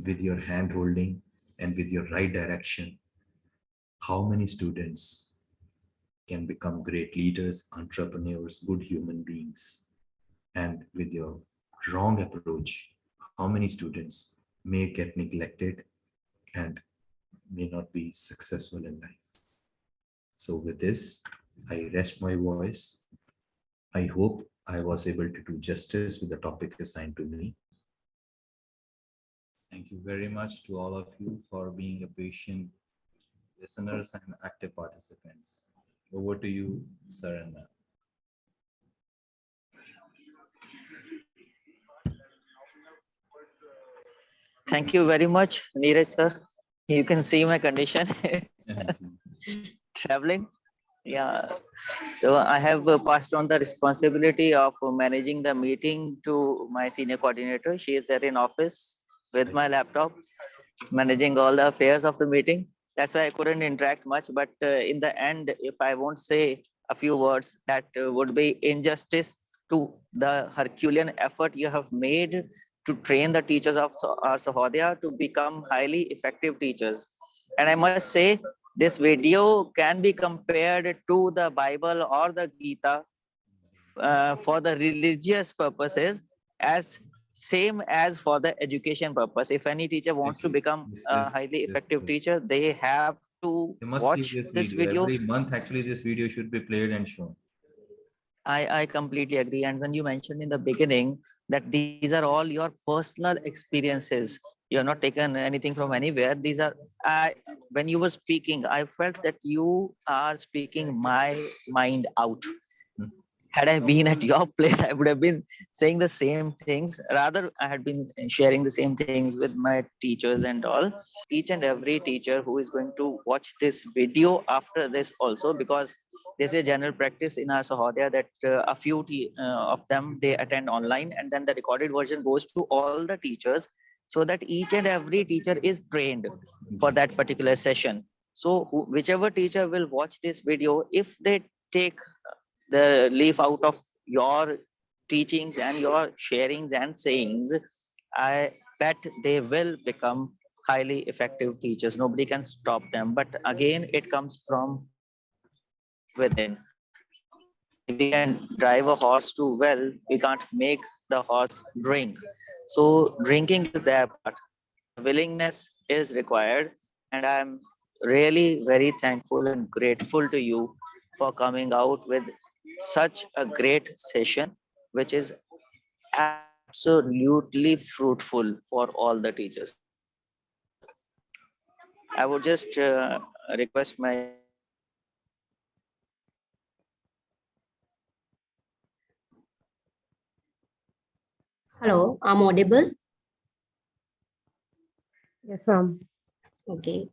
with your hand holding and with your right direction, how many students can become great leaders, entrepreneurs, good human beings. And with your wrong approach, how many students may get neglected and may not be successful in life. So with this, I rest my voice. I hope I was able to do justice with the topic assigned to me. Thank you very much to all of you for being a patient listeners and active participants. Over to you, sir and ma'am. Thank you very much, Neeraj sir. You can see my condition. Traveling. Yeah. So I have passed on the responsibility of managing the meeting to my senior coordinator. She is there in office with my laptop, managing all the affairs of the meeting. That's why I couldn't interact much. But in the end, if I won't say a few words, that would be injustice to the Herculean effort you have made to train the teachers of our Sahodaya to become highly effective teachers. And I must say, this video can be compared to the Bible or the Gita for the religious purposes as same as for the education purpose. If any teacher wants to become a highly effective teacher, they have to You must see watch this video. every month. Actually, this video should be played and shown. I completely agree. And when you mentioned in the beginning that these are all your personal experiences, you have not taken anything from anywhere. These are, when you were speaking, I felt that you are speaking my mind out. Had I been at your place, I would have been saying the same things. Rather, I had been sharing the same things with my teachers and all. Each and every teacher who is going to watch this video after this also, because there's a general practice in our Sahodaya that a few of them, they attend online, and then the recorded version goes to all the teachers, so that each and every teacher is trained for that particular session. So whichever teacher will watch this video, if they take the leaf out of your teachings and your sharings and sayings, I bet they will become highly effective teachers. Nobody can stop them. But again, it comes from within. If we can drive a horse too well, we can't make the horse drink. So drinking is their part. Willingness is required. And I'm really very thankful and grateful to you for coming out with such a great session, which is absolutely fruitful for all the teachers. I would just request my Hello, I'm audible. Yes, ma'am. Okay.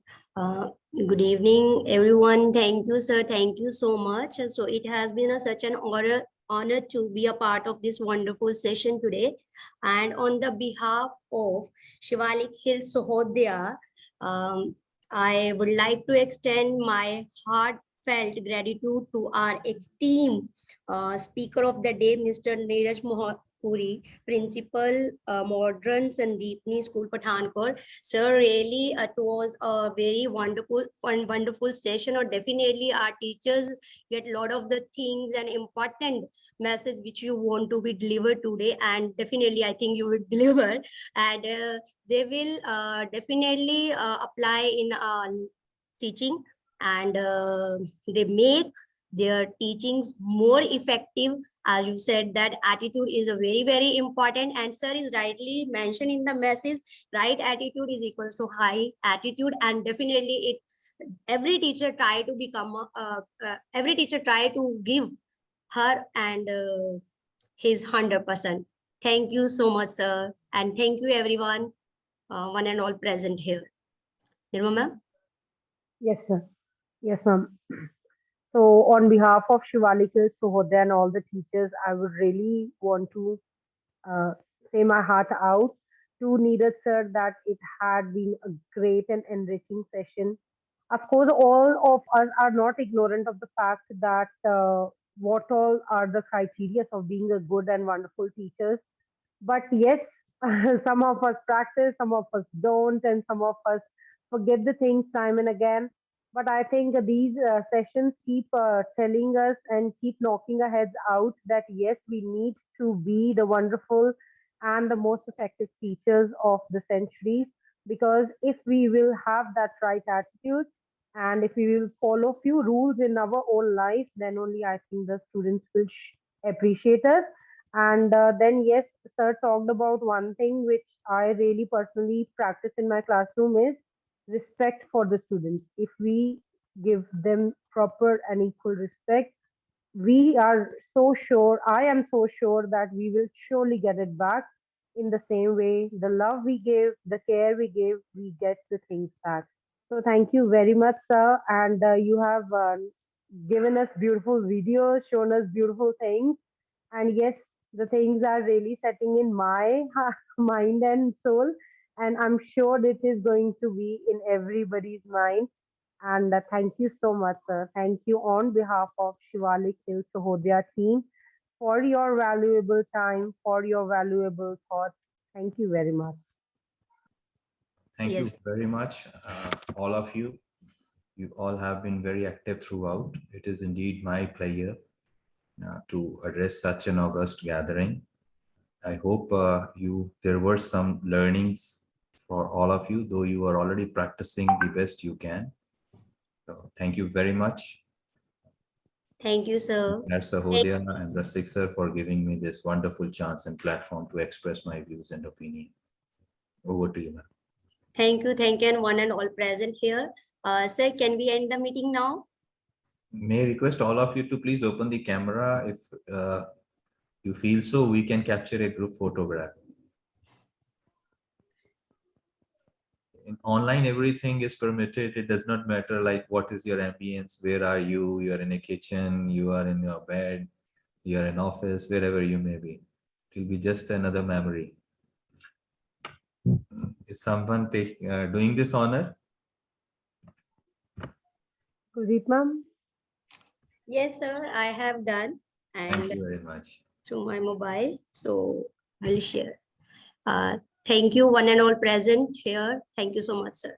Good evening, everyone. Thank you, sir. Thank you so much. So it has been such an honor to be a part of this wonderful session today. And on the behalf of Shivalik Hill Sahodaya, I would like to extend my heartfelt gratitude to our esteemed speaker of the day, Mr. Neeraj Puri, Principal, Modern Sandeepni School, Pathankot. Sir, really, it was a very wonderful session. Or definitely, our teachers get a lot of the things and important message which you want to be delivered today. And definitely, I think you will deliver. And they will definitely apply in teaching, and they make their teachings more effective. As you said, that attitude is a very important, and sir is rightly mentioned in the message, right attitude is equals to high attitude. And definitely it, every teacher try to become every teacher try to give her and his 100%. Thank you so much, sir, and thank you everyone, one and all present here. Nirma ma'am? Yes, sir. Yes, ma'am. So on behalf of Shivalik, Sahodaya and all the teachers, I would really want to uh, say my heart out to Neeraj sir that it had been a great and enriching session. Of course, all of us are not ignorant of the fact that what all are the criteria of being a good and wonderful teachers. But yes, some of us practice, some of us don't, and some of us forget the things time and again. But I think these sessions keep telling us and keep knocking our heads out that yes, we need to be the wonderful and the most effective teachers of the centuries. Because if we will have that right attitude and if we will follow few rules in our own life, then only I think the students will appreciate us. And then, yes, sir talked about one thing which I really personally practice in my classroom is respect for the students. If we give them proper and equal respect, we are so sure, I am so sure that we will surely get it back in the same way. The love we give, the care we give, we get the things back. So, thank you very much, sir. And you have given us beautiful videos, shown us beautiful things. And yes, the things are really setting in my mind and soul. And I'm sure it is going to be in everybody's mind. And thank you so much, sir. Thank you on behalf of Shivalik Hill Sahodaya team for your valuable time, for your valuable thoughts. Thank you very much. Thank you Yes. very much, all of you. You all have been very active throughout. It is indeed my pleasure to address such an august gathering. I hope there were some learnings for all of you, though you are already practicing the best you can. So thank you very much, Thank you, sir. Sahodaya and Rasik sir, for giving me this wonderful chance and platform to express my views and opinion. Over to you, ma'am. Thank you, and one and all present here. Sir, can we end the meeting now? May I request all of you to please open the camera if you feel so, we can capture a group photograph. In online, everything is permitted. It does not matter like what is your ambience, where are you? You are in a kitchen, you are in your bed, you are in office, wherever you may be. It will be just another memory. Is someone doing this honor? Kuljeet ma'am? Yes, sir, I have done. Thank And you very much. through my mobile, so we'll share. Thank you, one and all present here. Thank you so much, sir.